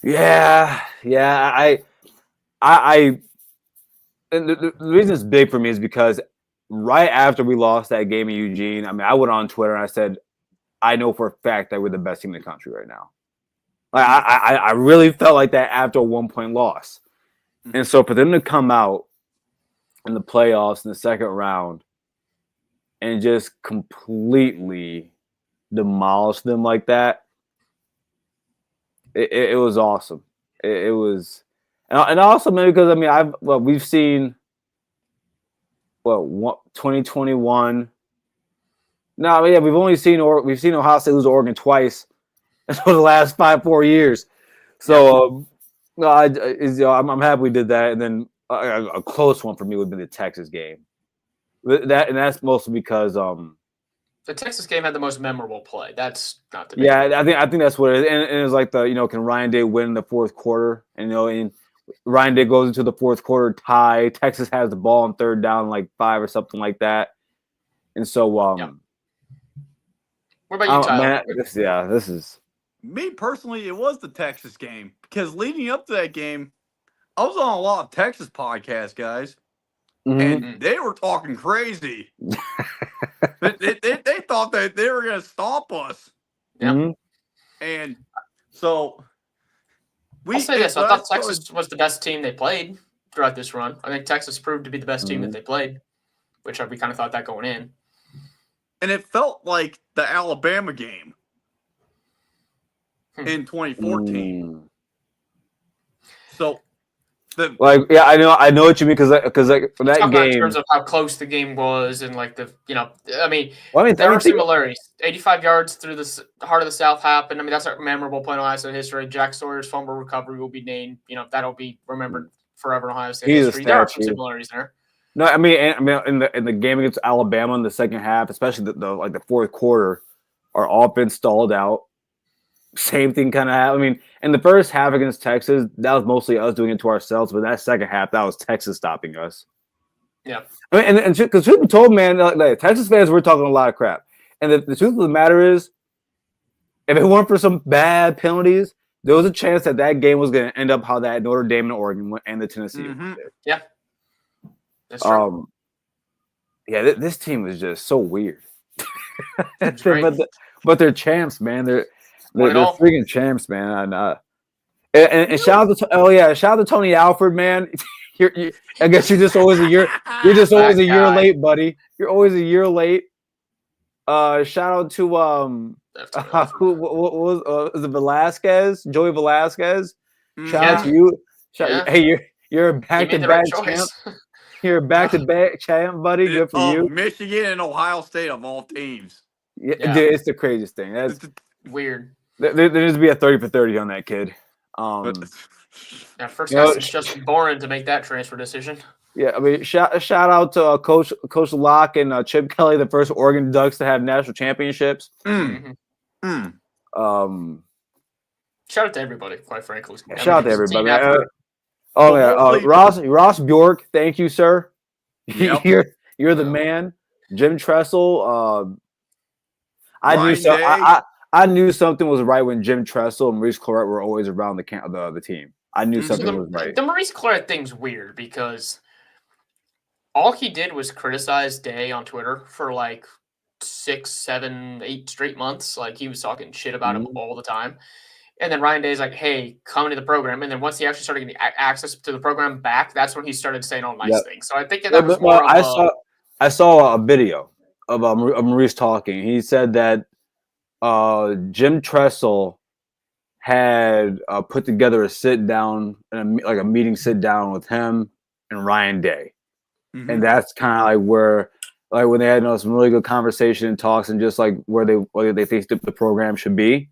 Yeah. I and the reason it's big for me is because right after we lost that game in Eugene, I went on Twitter and I said, I know for a fact that we're the best team in the country right now. I really felt like that after a 1-point loss. And so for them to come out in the playoffs in the second round and just completely demolish them like that, it was awesome. It was, and also maybe because we've seen 2021. No, yeah, we've seen Ohio State lose to Oregon twice for the last 4 years. So I'm happy we did that. And then a close one for me would be the Texas game. that's mostly because The Texas game had the most memorable play. That's not the yeah, I think that's what it is. And it was like can Ryan Day win in the fourth quarter? And and Ryan Day goes into the fourth quarter tie. Texas has the ball on third down, like 5 or something like that. And so What about you, Tyler? man, this is Me personally, it was the Texas game because leading up to that game, I was on a lot of Texas podcasts, guys, and they were talking crazy. they thought that they were going to stop us. Yeah. And so I'll say this: I thought Texas was the best team they played throughout this run. I think Texas proved to be the best team that they played, which we kind of thought that going in. And it felt like the Alabama game in 2014. So, I know what you mean because like for that game, in terms of how close the game was and like there are similarities. 85 yards through the heart of the South happened. I mean, that's a memorable point in Ohio State history. Jack Sawyer's fumble recovery will be named. That'll be remembered forever in Ohio State history. There are some similarities there. No, I mean in the game against Alabama in the second half, especially the fourth quarter, our offense stalled out. Same thing kind of happened. I mean, in the first half against Texas, that was mostly us doing it to ourselves. But that second half, that was Texas stopping us. Yeah. I mean, and because truth be told, man, like Texas fans were talking a lot of crap. And the truth of the matter is, if it weren't for some bad penalties, there was a chance that game was going to end up how that Notre Dame and Oregon went and the Tennessee. Yeah. That's true. This team is just so weird. but they're champs, man. They're freaking champs, man. And shout out to Tony Alford, man. I guess you're just always a year. You're just always a year late, buddy. You're always a year late. Shout out to who was it Velasquez, Joey Velasquez. Shout out to you. Hey, you're a back-to-back champ. You're a back-to-back champ, buddy. Good for you. Michigan and Ohio State of all teams. Yeah. Dude, it's the craziest thing. That's weird. There needs to be a 30 for 30 on that kid. First it's Justin Boren to make that transfer decision. Yeah, I mean, shout out to Coach Locke and Chip Kelly, the first Oregon Ducks to have national championships. Shout out to everybody, quite frankly. Shout out to everybody. Ross Bjork, thank you, sir. Yep. You're the man. Jim Tressel. I knew something was right when Jim Tressel and Maurice Clarett were always around the team. I knew something was right. The Maurice Clarett thing's weird because all he did was criticize Day on Twitter for like 6, 7, 8 straight months. Like he was talking shit about him all the time. And then Ryan Day's like, hey, come into the program. And then once he actually started getting access to the program back, that's when he started saying all nice things. So I think that was more I saw a video of Maurice talking. He said that Jim Tressel had put together a sit down and a meeting sit down with him and Ryan Day. And that's kind of like where when they had some really good conversation and talks and just like where they think the program should be.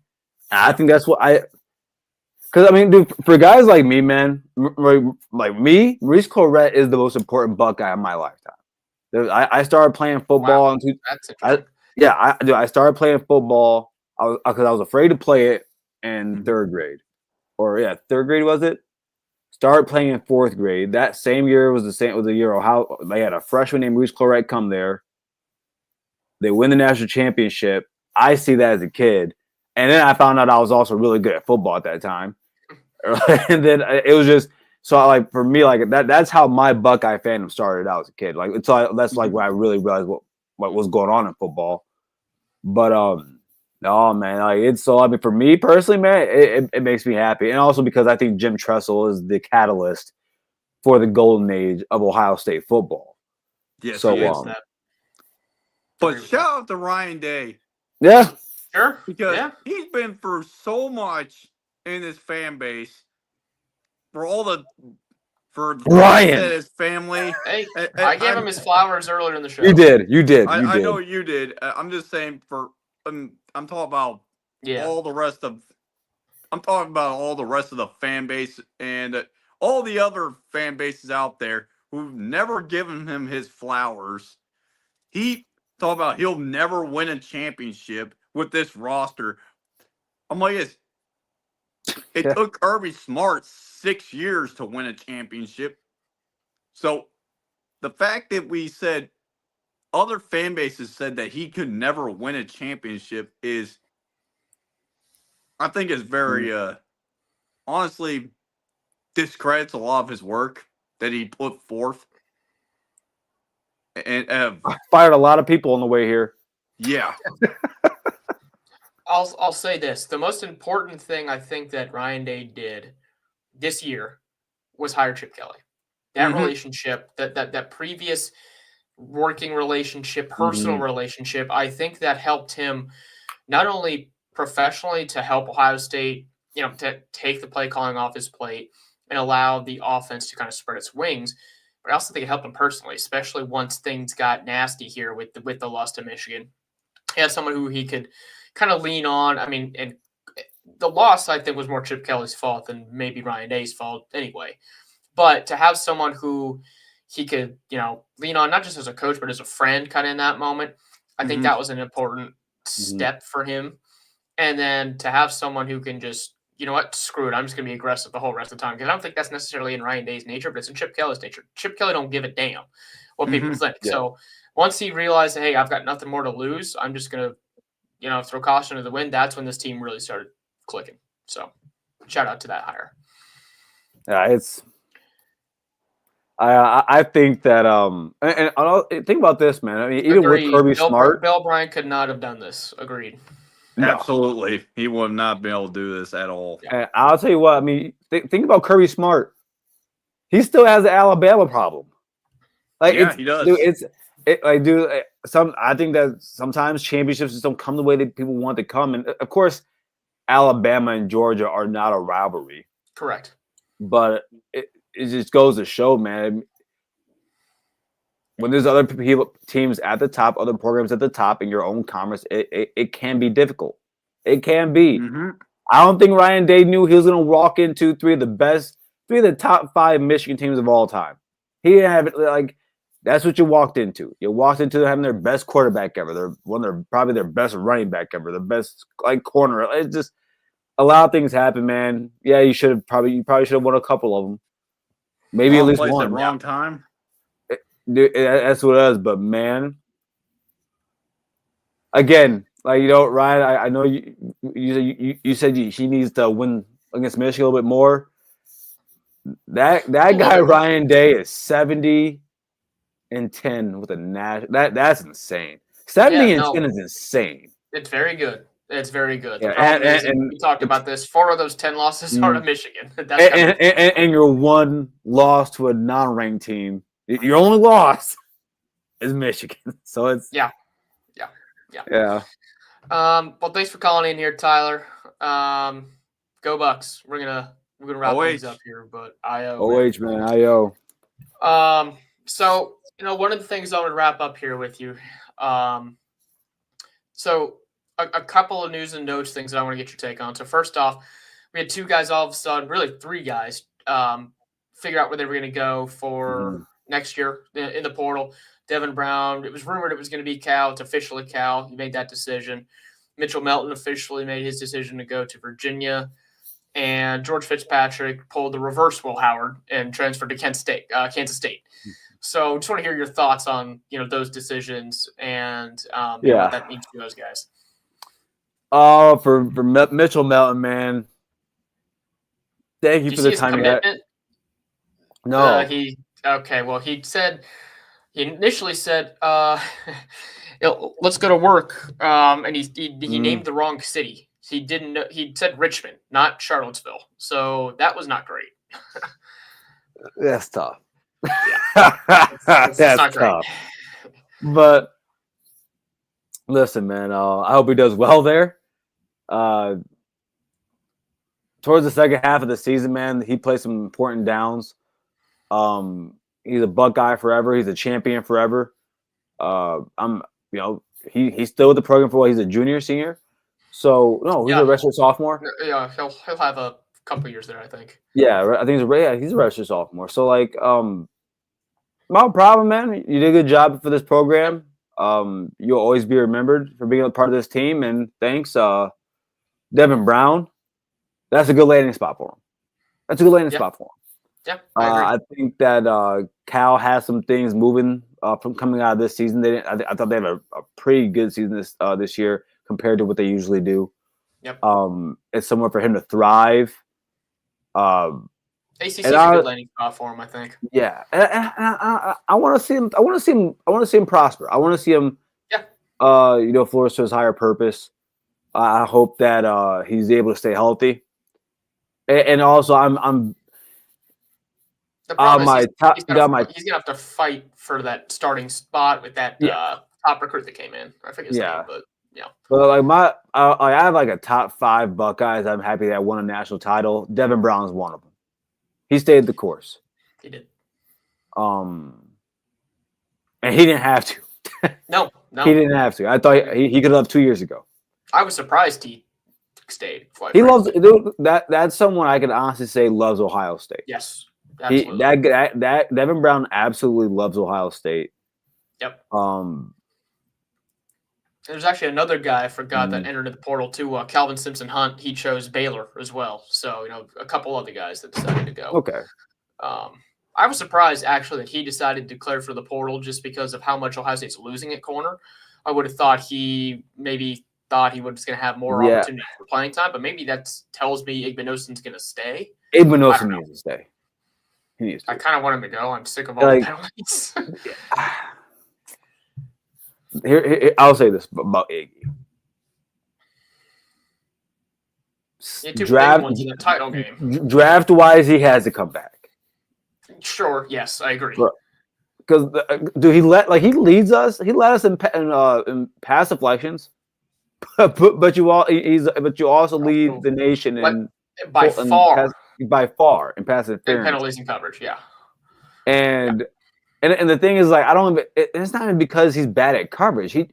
And I think that's what because I mean, dude, for guys like me, man, like me, Maurice Clarett is the most important Buckeye of my lifetime. I started playing football. Wow. I started playing football because I was afraid to play it in third grade, third grade was it? Started playing in fourth grade. That same year was the year of how they had a freshman named Maurice Clarett come there. They win the national championship. I see that as a kid. And then I found out I was also really good at football at that time. And then it was just so for me, that's how my Buckeye fandom started out as a kid. That's when I really realized what was going on in football. But no, man, it's so. I mean, for me personally, man, it makes me happy, and also because I think Jim Tressel is the catalyst for the golden age of Ohio State football. Yes, so but shout out to Ryan Day. Yeah. Sure. Because he's been through so much in his fan base for Ryan his family. Hey, I gave him his flowers earlier in the show. You did. I know you did. I'm just saying I'm talking about all the rest of. I'm talking about all the rest of the fan base and all the other fan bases out there who've never given him his flowers. he talked about he'll never win a championship with this roster. I'm like, it Yeah. took Kirby Smart 6 years to win a championship. So the fact that we said other fan bases said that he could never win a championship is, I think, is very honestly discredits a lot of his work that he put forth. And Fired a lot of people on the way here. yeah, I'll say this: the most important thing I think that Ryan Day did this year was hire Chip Kelly. That Mhm. relationship, that previous working relationship, personal relationship, I think that helped him not only professionally to help Ohio State, to take the play calling off his plate and allow the offense to kind of spread its wings, but I also think it helped him personally, especially once things got nasty here with the loss to Michigan. He had someone who he could kind of lean on. I mean, and the loss I think was more Chip Kelly's fault than maybe Ryan Day's fault anyway. But to have someone who he could, lean on, not just as a coach, but as a friend kind of in that moment, I think Mhm. that was an important step for him. And then to have someone who can just, you know what, screw it, I'm just going to be aggressive the whole rest of the time. Because I don't think that's necessarily in Ryan Day's nature, but it's in Chip Kelly's nature. Chip Kelly don't give a damn what people Mhm. think. Yeah. So once he realized, hey, I've got nothing more to lose, I'm just going to, throw caution to the wind. That's when this team really started clicking. So shout out to that hire. Yeah, it's. I think that and think about this, man. I mean, even Agreed. with Kirby Bill, Smart, Bill Bryant could not have done this. Agreed. no. Absolutely, he would not be able to do this at all. And I'll tell you what. I mean, think about Kirby Smart. He still has the Alabama problem. Like, Yeah, he does. Dude, I think that sometimes championships just don't come the way that people want to come, and of course, Alabama and Georgia are not a rivalry, Correct. but it just goes to show, man. When there's other teams at the top, other programs at the top in your own conference, it can be difficult. It can be. Mhm. I don't think Ryan Day knew he was going to walk into three of the top 5 Michigan teams of all time. He didn't have it like that's what you walked into. You walked into having their best quarterback ever. They're probably their best running back ever. The best corner. It's just a lot of things happen, man. Yeah, you probably should have won a couple of them. Maybe Wrong at least place one. at wrong time. Dude, that's what it is. But man, again, Ryan, I know you said he needs to win against Michigan a little bit more. That guy Ryan Day is 70-10 with a national. That's insane. 70-10 is insane. It's very good. It's very good. Yeah, The problem is, and we talked about this. 4 of those 10 losses are to Michigan. That's and your one loss to a non-ranked team. Your only loss is Michigan. So it's Yeah. Well, thanks for calling in here, Tyler. Go Bucks. We're gonna wrap things up here, but OH, man, IO. So one of the things I want to wrap up here with you. So a couple of news and notes things that I want to get your take on. So first off, we had 2 guys all of a sudden, really 3 guys, figure out where they were going to go for next year in the portal. Devin Brown, it was rumored it was going to be Cal. It's officially Cal. He made that decision. Mitchell Melton officially made his decision to go to Virginia. And George Fitzpatrick pulled the reverse Will Howard and transferred to Kansas State. So just want to hear your thoughts on, those decisions and what that means to those guys. Oh, for Mitchell Melton, man. Thank you for the time. No. He initially said, let's go to work. And he named the wrong city. He didn't know. He said Richmond, not Charlottesville. So that was not great. That's tough. Yeah. That's not tough. But listen, man, I hope he does well there. Towards the second half of the season, man, he played some important downs. He's a Buckeye forever. He's a champion forever. He's still with the program for he's a junior, senior. So no, he's a redshirt sophomore. Yeah, he'll have a couple years there, I think. Yeah, I think he's a redshirt sophomore. So no problem, man. You did a good job for this program. You'll always be remembered for being a part of this team. And thanks, Devin Brown. That's a good landing spot for him. That's a good landing spot for him. Yeah, I agree. I think that Cal has some things moving from coming out of this season. I thought they have a pretty good season this year compared to what they usually do. Yep. It's somewhere for him to thrive. ACC is a good landing spot for him, I think. Yeah, and I want to see him. I want to see him prosper. I want to see him. Yeah. Flourish to his higher purpose. I hope that he's able to stay healthy. And also, I'm. The problem is he's gonna have to fight for that starting spot with that top recruit that came in. I forget his name, but yeah. But like I have like a top 5 Buckeyes. I'm happy that won a national title. Devin Brown is one of them. He stayed the course. He did. And he didn't have to. No, he didn't have to. I thought he could have left 2 years ago. I was surprised he stayed. He loves that. That's someone I can honestly say loves Ohio State. Yes. Absolutely. That Devin Brown absolutely loves Ohio State. Yep. There's actually another guy I forgot that entered the portal too. Calvin Simpson Hunt. He chose Baylor as well. So a couple other guys that decided to go. Okay. I was surprised actually that he decided to declare for the portal just because of how much Ohio State's losing at corner. I would have thought he was going to have more opportunity for playing time, but maybe that tells me Igbenogsen's going to stay. Igbenogsen needs to stay. I kind of want him to go. I'm sick of all the penalties. Here, I'll say this about Iggy. Draft ones in the title game. Draft wise, he has to come back. Sure. Yes, I agree. Because he leads us. He led us in pass deflections, but you also lead the nation in by far in pass interference, penalties and coverage. Yeah. And the thing is, like, it's not even because he's bad at coverage. You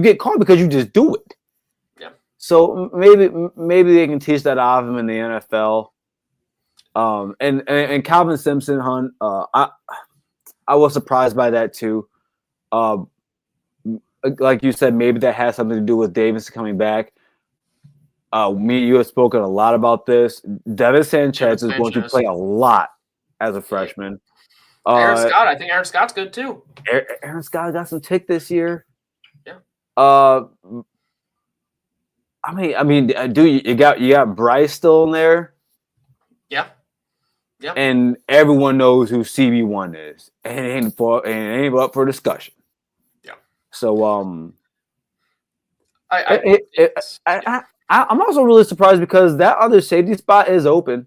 get caught because you just do it. Yeah. So maybe they can teach that out of him in the NFL. And Calvin Simpson Hunt, I was surprised by that too. Like you said, maybe that has something to do with Davis coming back. Me and you have spoken a lot about this. Devin Sanchez is going to play a lot as a freshman. Aaron Scott, I think Aaron Scott's good too. Aaron Scott got some tick this year. Yeah. I mean, dude, you got Bryce still in there. Yeah. Yeah. And everyone knows who CB1 is, and it ain't up for discussion. Yeah. So I'm also really surprised because that other safety spot is open.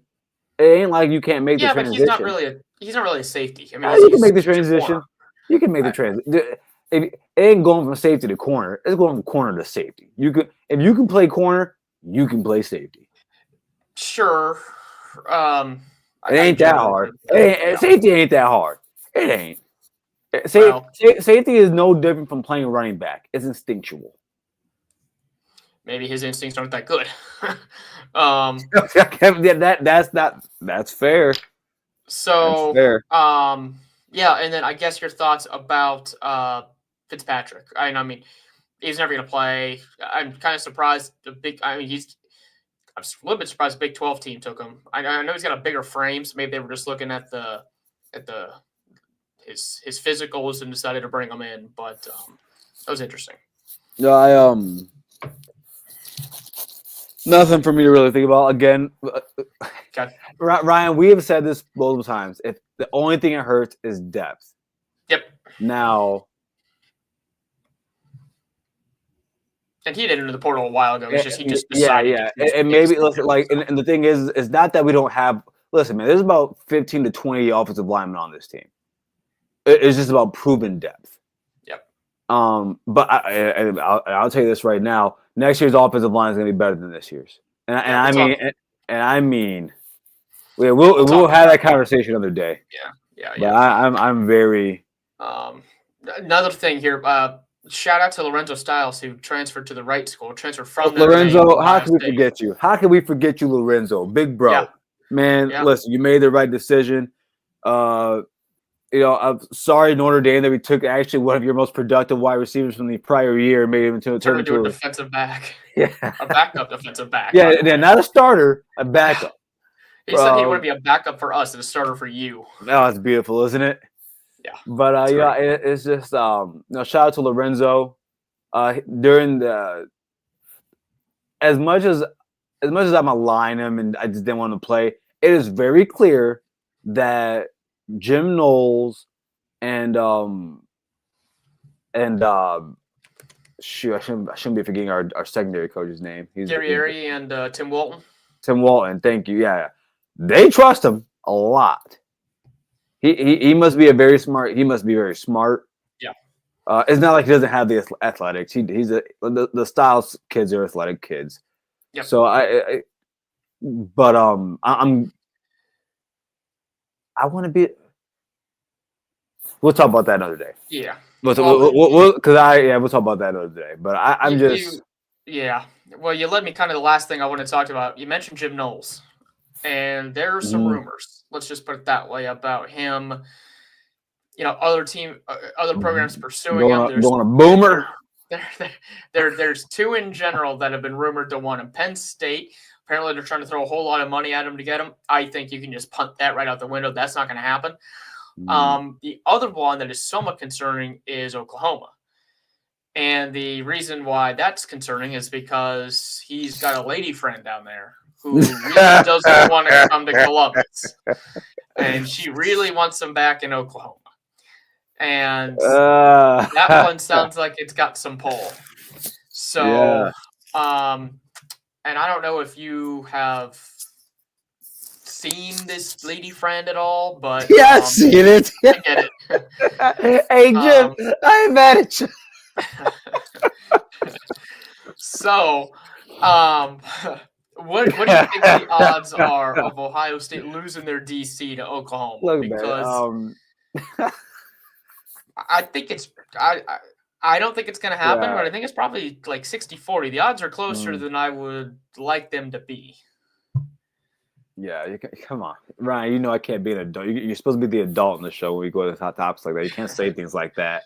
It ain't like you can't make the transition. Yeah, but he's not really a safety. I mean, you can make the transition. You can make the transition. It ain't going from safety to corner. It's going from corner to safety. If you can play corner, you can play safety. Sure. It ain't that hard. Safety ain't that hard. It ain't. Safety is no different from playing running back. It's instinctual. Maybe his instincts aren't that good. That's fair. So, that's fair. Yeah, and then I guess your thoughts about Fitzpatrick. I mean, he's never going to play. I'm kind of surprised. I'm a little bit surprised the Big 12 team took him. I know he's got a bigger frame, so maybe they were just looking at his physicals and decided to bring him in. But that was interesting. Yeah, nothing for me to really think about. Again, okay. Ryan, we have said this multiple times. If the only thing that hurts is depth. Yep. Now. And he did enter the portal a while ago. He just decided. Yeah. And maybe and the thing is not that we don't have. Listen, man, there's about 15 to 20 offensive linemen on this team. It's just about proven depth. Yep. But I'll tell you this right now. Next year's offensive line is going to be better than this year's, I mean, we'll have that conversation another day. Yeah. But I'm very. Another thing here. Shout out to Lorenzo Styles, who transferred to the right school. Transferred from Lorenzo. How can we forget you? How can we forget you, Lorenzo? Big bro, man. Yeah. Listen, you made the right decision. I'm sorry, Notre Dame, that we took actually one of your most productive wide receivers from the prior year and made him into Turn into a a defensive back, yeah, a backup defensive back. yeah, not a starter, a backup. He said he'd want to be a backup for us and a starter for you. Oh, that's beautiful, isn't it? Yeah. But it's just shout out to Lorenzo. During the as much as I'm aligning him and I just didn't want to play, it is very clear that Jim Knowles and shoot, I shouldn't be forgetting our secondary coach's name. He's Gary and Tim Walton. Tim Walton, thank you. Yeah, they trust him a lot. He must be very smart. Yeah. It's not like he doesn't have the athletics. The Styles kids are athletic kids. Yeah. So I want to be. We'll talk about that another day. Yeah. We'll talk about that another day. But I'm just. Yeah. Well, you led me kind of the last thing I want to talk about. You mentioned Jim Knowles, and there are some rumors. Let's just put it that way about him. Other programs pursuing him. Going a boomer. There's two in general that have been rumored to want him. Penn State. Apparently, they're trying to throw a whole lot of money at him to get him. I think you can just punt that right out the window. That's not going to happen. The other one that is somewhat concerning is Oklahoma. And the reason why that's concerning is because he's got a lady friend down there who really doesn't want to come to Columbus. And she really wants him back in Oklahoma. And that one sounds like it's got some pull. So, and I don't know if you have seen this lady friend at all, but yeah, I've seen it. I get it. Hey Jim, I ain't mad at you. So, what do you think the odds are of Ohio State losing their DC to Oklahoma? Look, because man, I think it's I don't think it's going to happen, but I think it's probably like 60-40. The odds are closer than I would like them to be. Yeah, come on, Ryan. I can't be an adult. You're supposed to be the adult in the show when we go to the hot topics like that. You can't say things like that.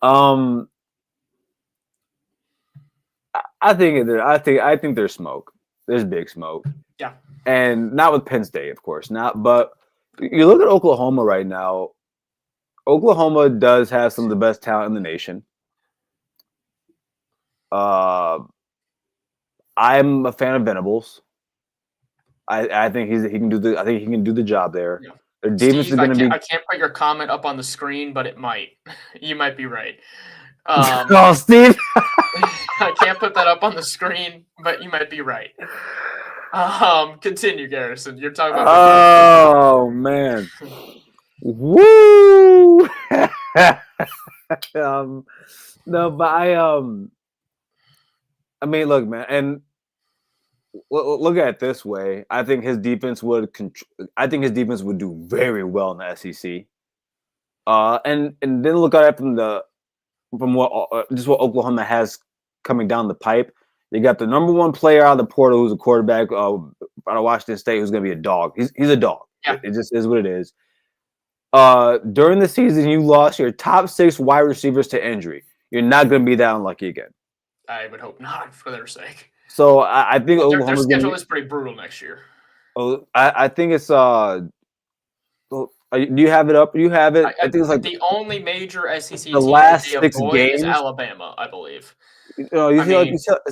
I think there's smoke. There's big smoke. Yeah, and not with Penn State, of course, not. But you look at Oklahoma right now. Oklahoma does have some of the best talent in the nation. I'm a fan of Venables. I think he can do the job there. Yeah. Their defense Steve, is going to be. I can't put your comment up on the screen, but it might. You might be right. Oh, Steve! I can't put that up on the screen, but you might be right. Continue, Garrison. You're talking about. Oh man! Woo! No, but I mean, look, man, and look at it this way. I think his defense would do very well in the SEC. And then look at it from what Oklahoma has coming down the pipe. You got the number one player out of the portal who's a quarterback out of Washington State who's going to be a dog. He's a dog. Yeah. It just is what it is. During the season, you lost your top 6 wide receivers to injury. You're not going to be that unlucky again. I would hope not, for their sake. So I think their schedule is pretty brutal next year. Oh, I think it's do you have it up? You have it. I think it's like the only major SEC team last 6 games is Alabama, I believe. Is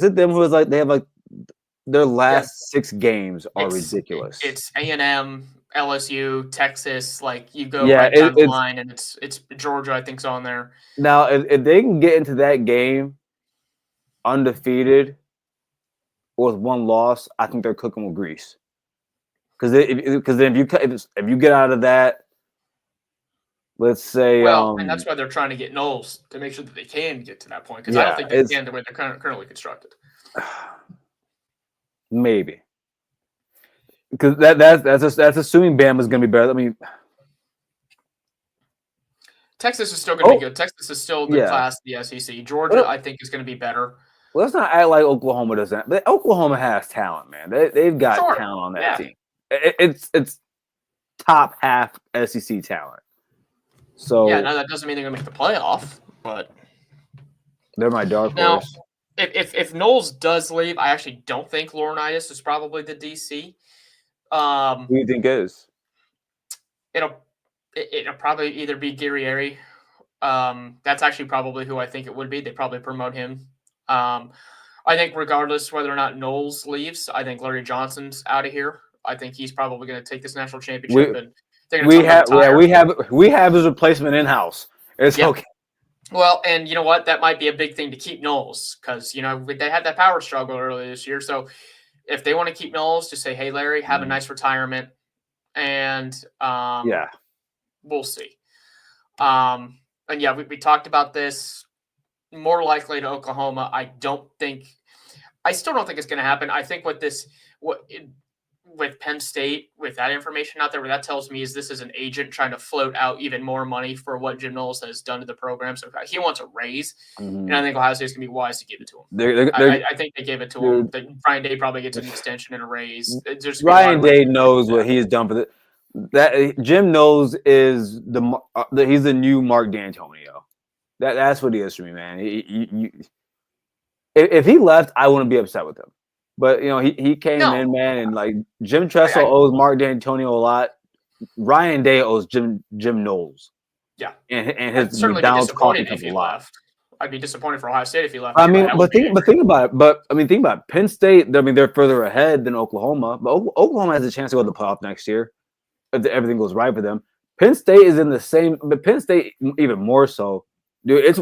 it them who is like they have like their last 6 games are ridiculous. It's A&M, LSU, Texas. Like you go right down the line, and it's Georgia. I think's on there. Now, if they can get into that game undefeated or with 1 loss, I think they're cooking with grease. Because then if you get out of that, let's say, and that's why they're trying to get Knowles to make sure that they can get to that point. Because I don't think they can the way they're currently constructed. Maybe because that's assuming Bama's going to be better. I mean, Texas is still going to be good. Texas is still the class of the SEC. Georgia, I think, is going to be better. Well, let's not act like Oklahoma doesn't. But Oklahoma has talent, man. They've got talent on that team. It's top half SEC talent. So Yeah, no, that doesn't mean they're gonna make the playoff, but they're my dark now horse. if Knowles does leave, I actually don't think Laurinaitis is probably the DC. Who do you think is? It'll probably either be Guerrieri. That's actually probably who I think it would be. They probably promote him. I think regardless whether or not Knowles leaves, I think Larry Johnson's out of here. I think he's probably going to take this national championship, and they're going to we have his replacement in house. It's okay. Well, and you know what? That might be a big thing to keep Knowles because they had that power struggle earlier this year. So if they want to keep Knowles, just say, "Hey, Larry, have a nice retirement," and we'll see. And yeah, we talked about this. More likely to Oklahoma. I still don't think it's going to happen. I think with Penn State, with that information out there, what that tells me is this is an agent trying to float out even more money for what Jim Knowles has done to the program. So he wants a raise, and I think Ohio State's going to be wise to give it to him. I think they gave it to him. Ryan Day probably gets an extension and a raise. Ryan Day knows what he's done for that. Jim Knowles is he's the new Mark D'Antonio. That's what he is for me, man. If he left, I wouldn't be upset with him. But he came in, man, and like Jim Tressel owes Mark D'Antonio a lot. Ryan Day owes Jim Knowles. Yeah, and his certainly McDonald's coffee if he left. left. I'd be disappointed for Ohio State if he left. I mean, think about it. Think about it. Penn State. I mean, they're further ahead than Oklahoma, but Oklahoma has a chance to go to the playoff next year if everything goes right for them. Penn State is in the same, but Penn State even more so. Dude,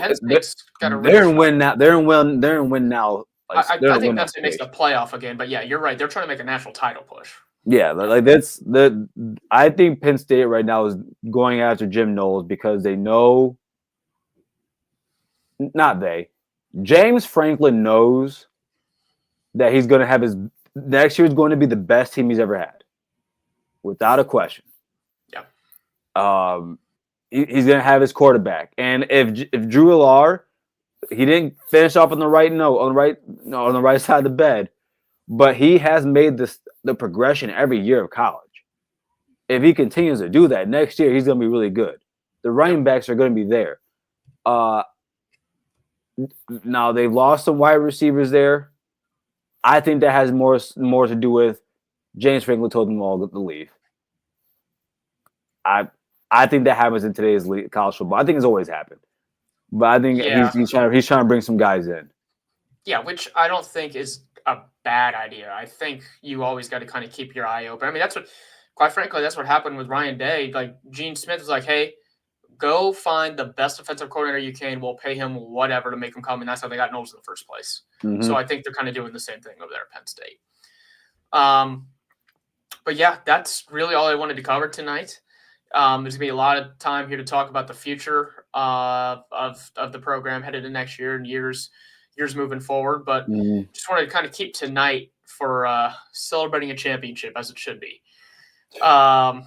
they're in win now. They're in win now. Like, I think that's what makes the playoff again. But yeah, you're right. They're trying to make a national title push. Yeah, like that's the. I think Penn State right now is going after Jim Knowles because they know. Not they. James Franklin knows that he's going to have his next year is going to be the best team he's ever had, without a question. Yeah. He's going to have his quarterback, and if Drew Allar, he didn't finish off on the right note, on the right side of the bed, but he has made the progression every year of college. If he continues to do that next year, he's going to be really good. The running backs are going to be there. Now they've lost some wide receivers there. I think that has more to do with James Franklin told them all to leave. I think that happens in today's college football. I think it's always happened, but I think he's trying to bring some guys in. Yeah, which I don't think is a bad idea. I think you always got to kind of keep your eye open. I mean, quite frankly, that's what happened with Ryan Day. Like Gene Smith was like, "Hey, go find the best defensive coordinator you can. We'll pay him whatever to make him come," and that's how they got Knowles in the first place. Mm-hmm. So I think they're kind of doing the same thing over there at Penn State. But yeah, that's really all I wanted to cover tonight. There's going to be a lot of time here to talk about the future of the program headed to next year and years moving forward. But just wanted to kind of keep tonight for celebrating a championship as it should be. Got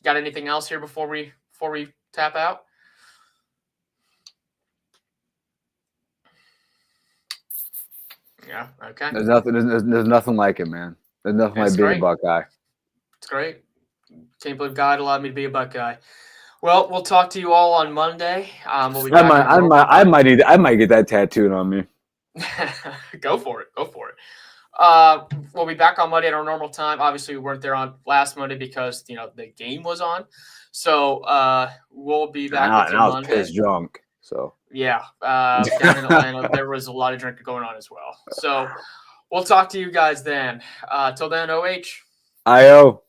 anything else here before we tap out? Yeah. Okay. There's nothing like it, man. There's nothing like being a Buckeye. It's great. Can't believe God allowed me to be a Buckeye. Well, we'll talk to you all on Monday. I might get that tattooed on me. Go for it. We'll be back on Monday at our normal time. Obviously, we weren't there on last Monday because the game was on. So we'll be back with you Monday. I was pissed drunk. So yeah, down in Atlanta, there was a lot of drinking going on as well. So we'll talk to you guys then. Till then, OH. IO.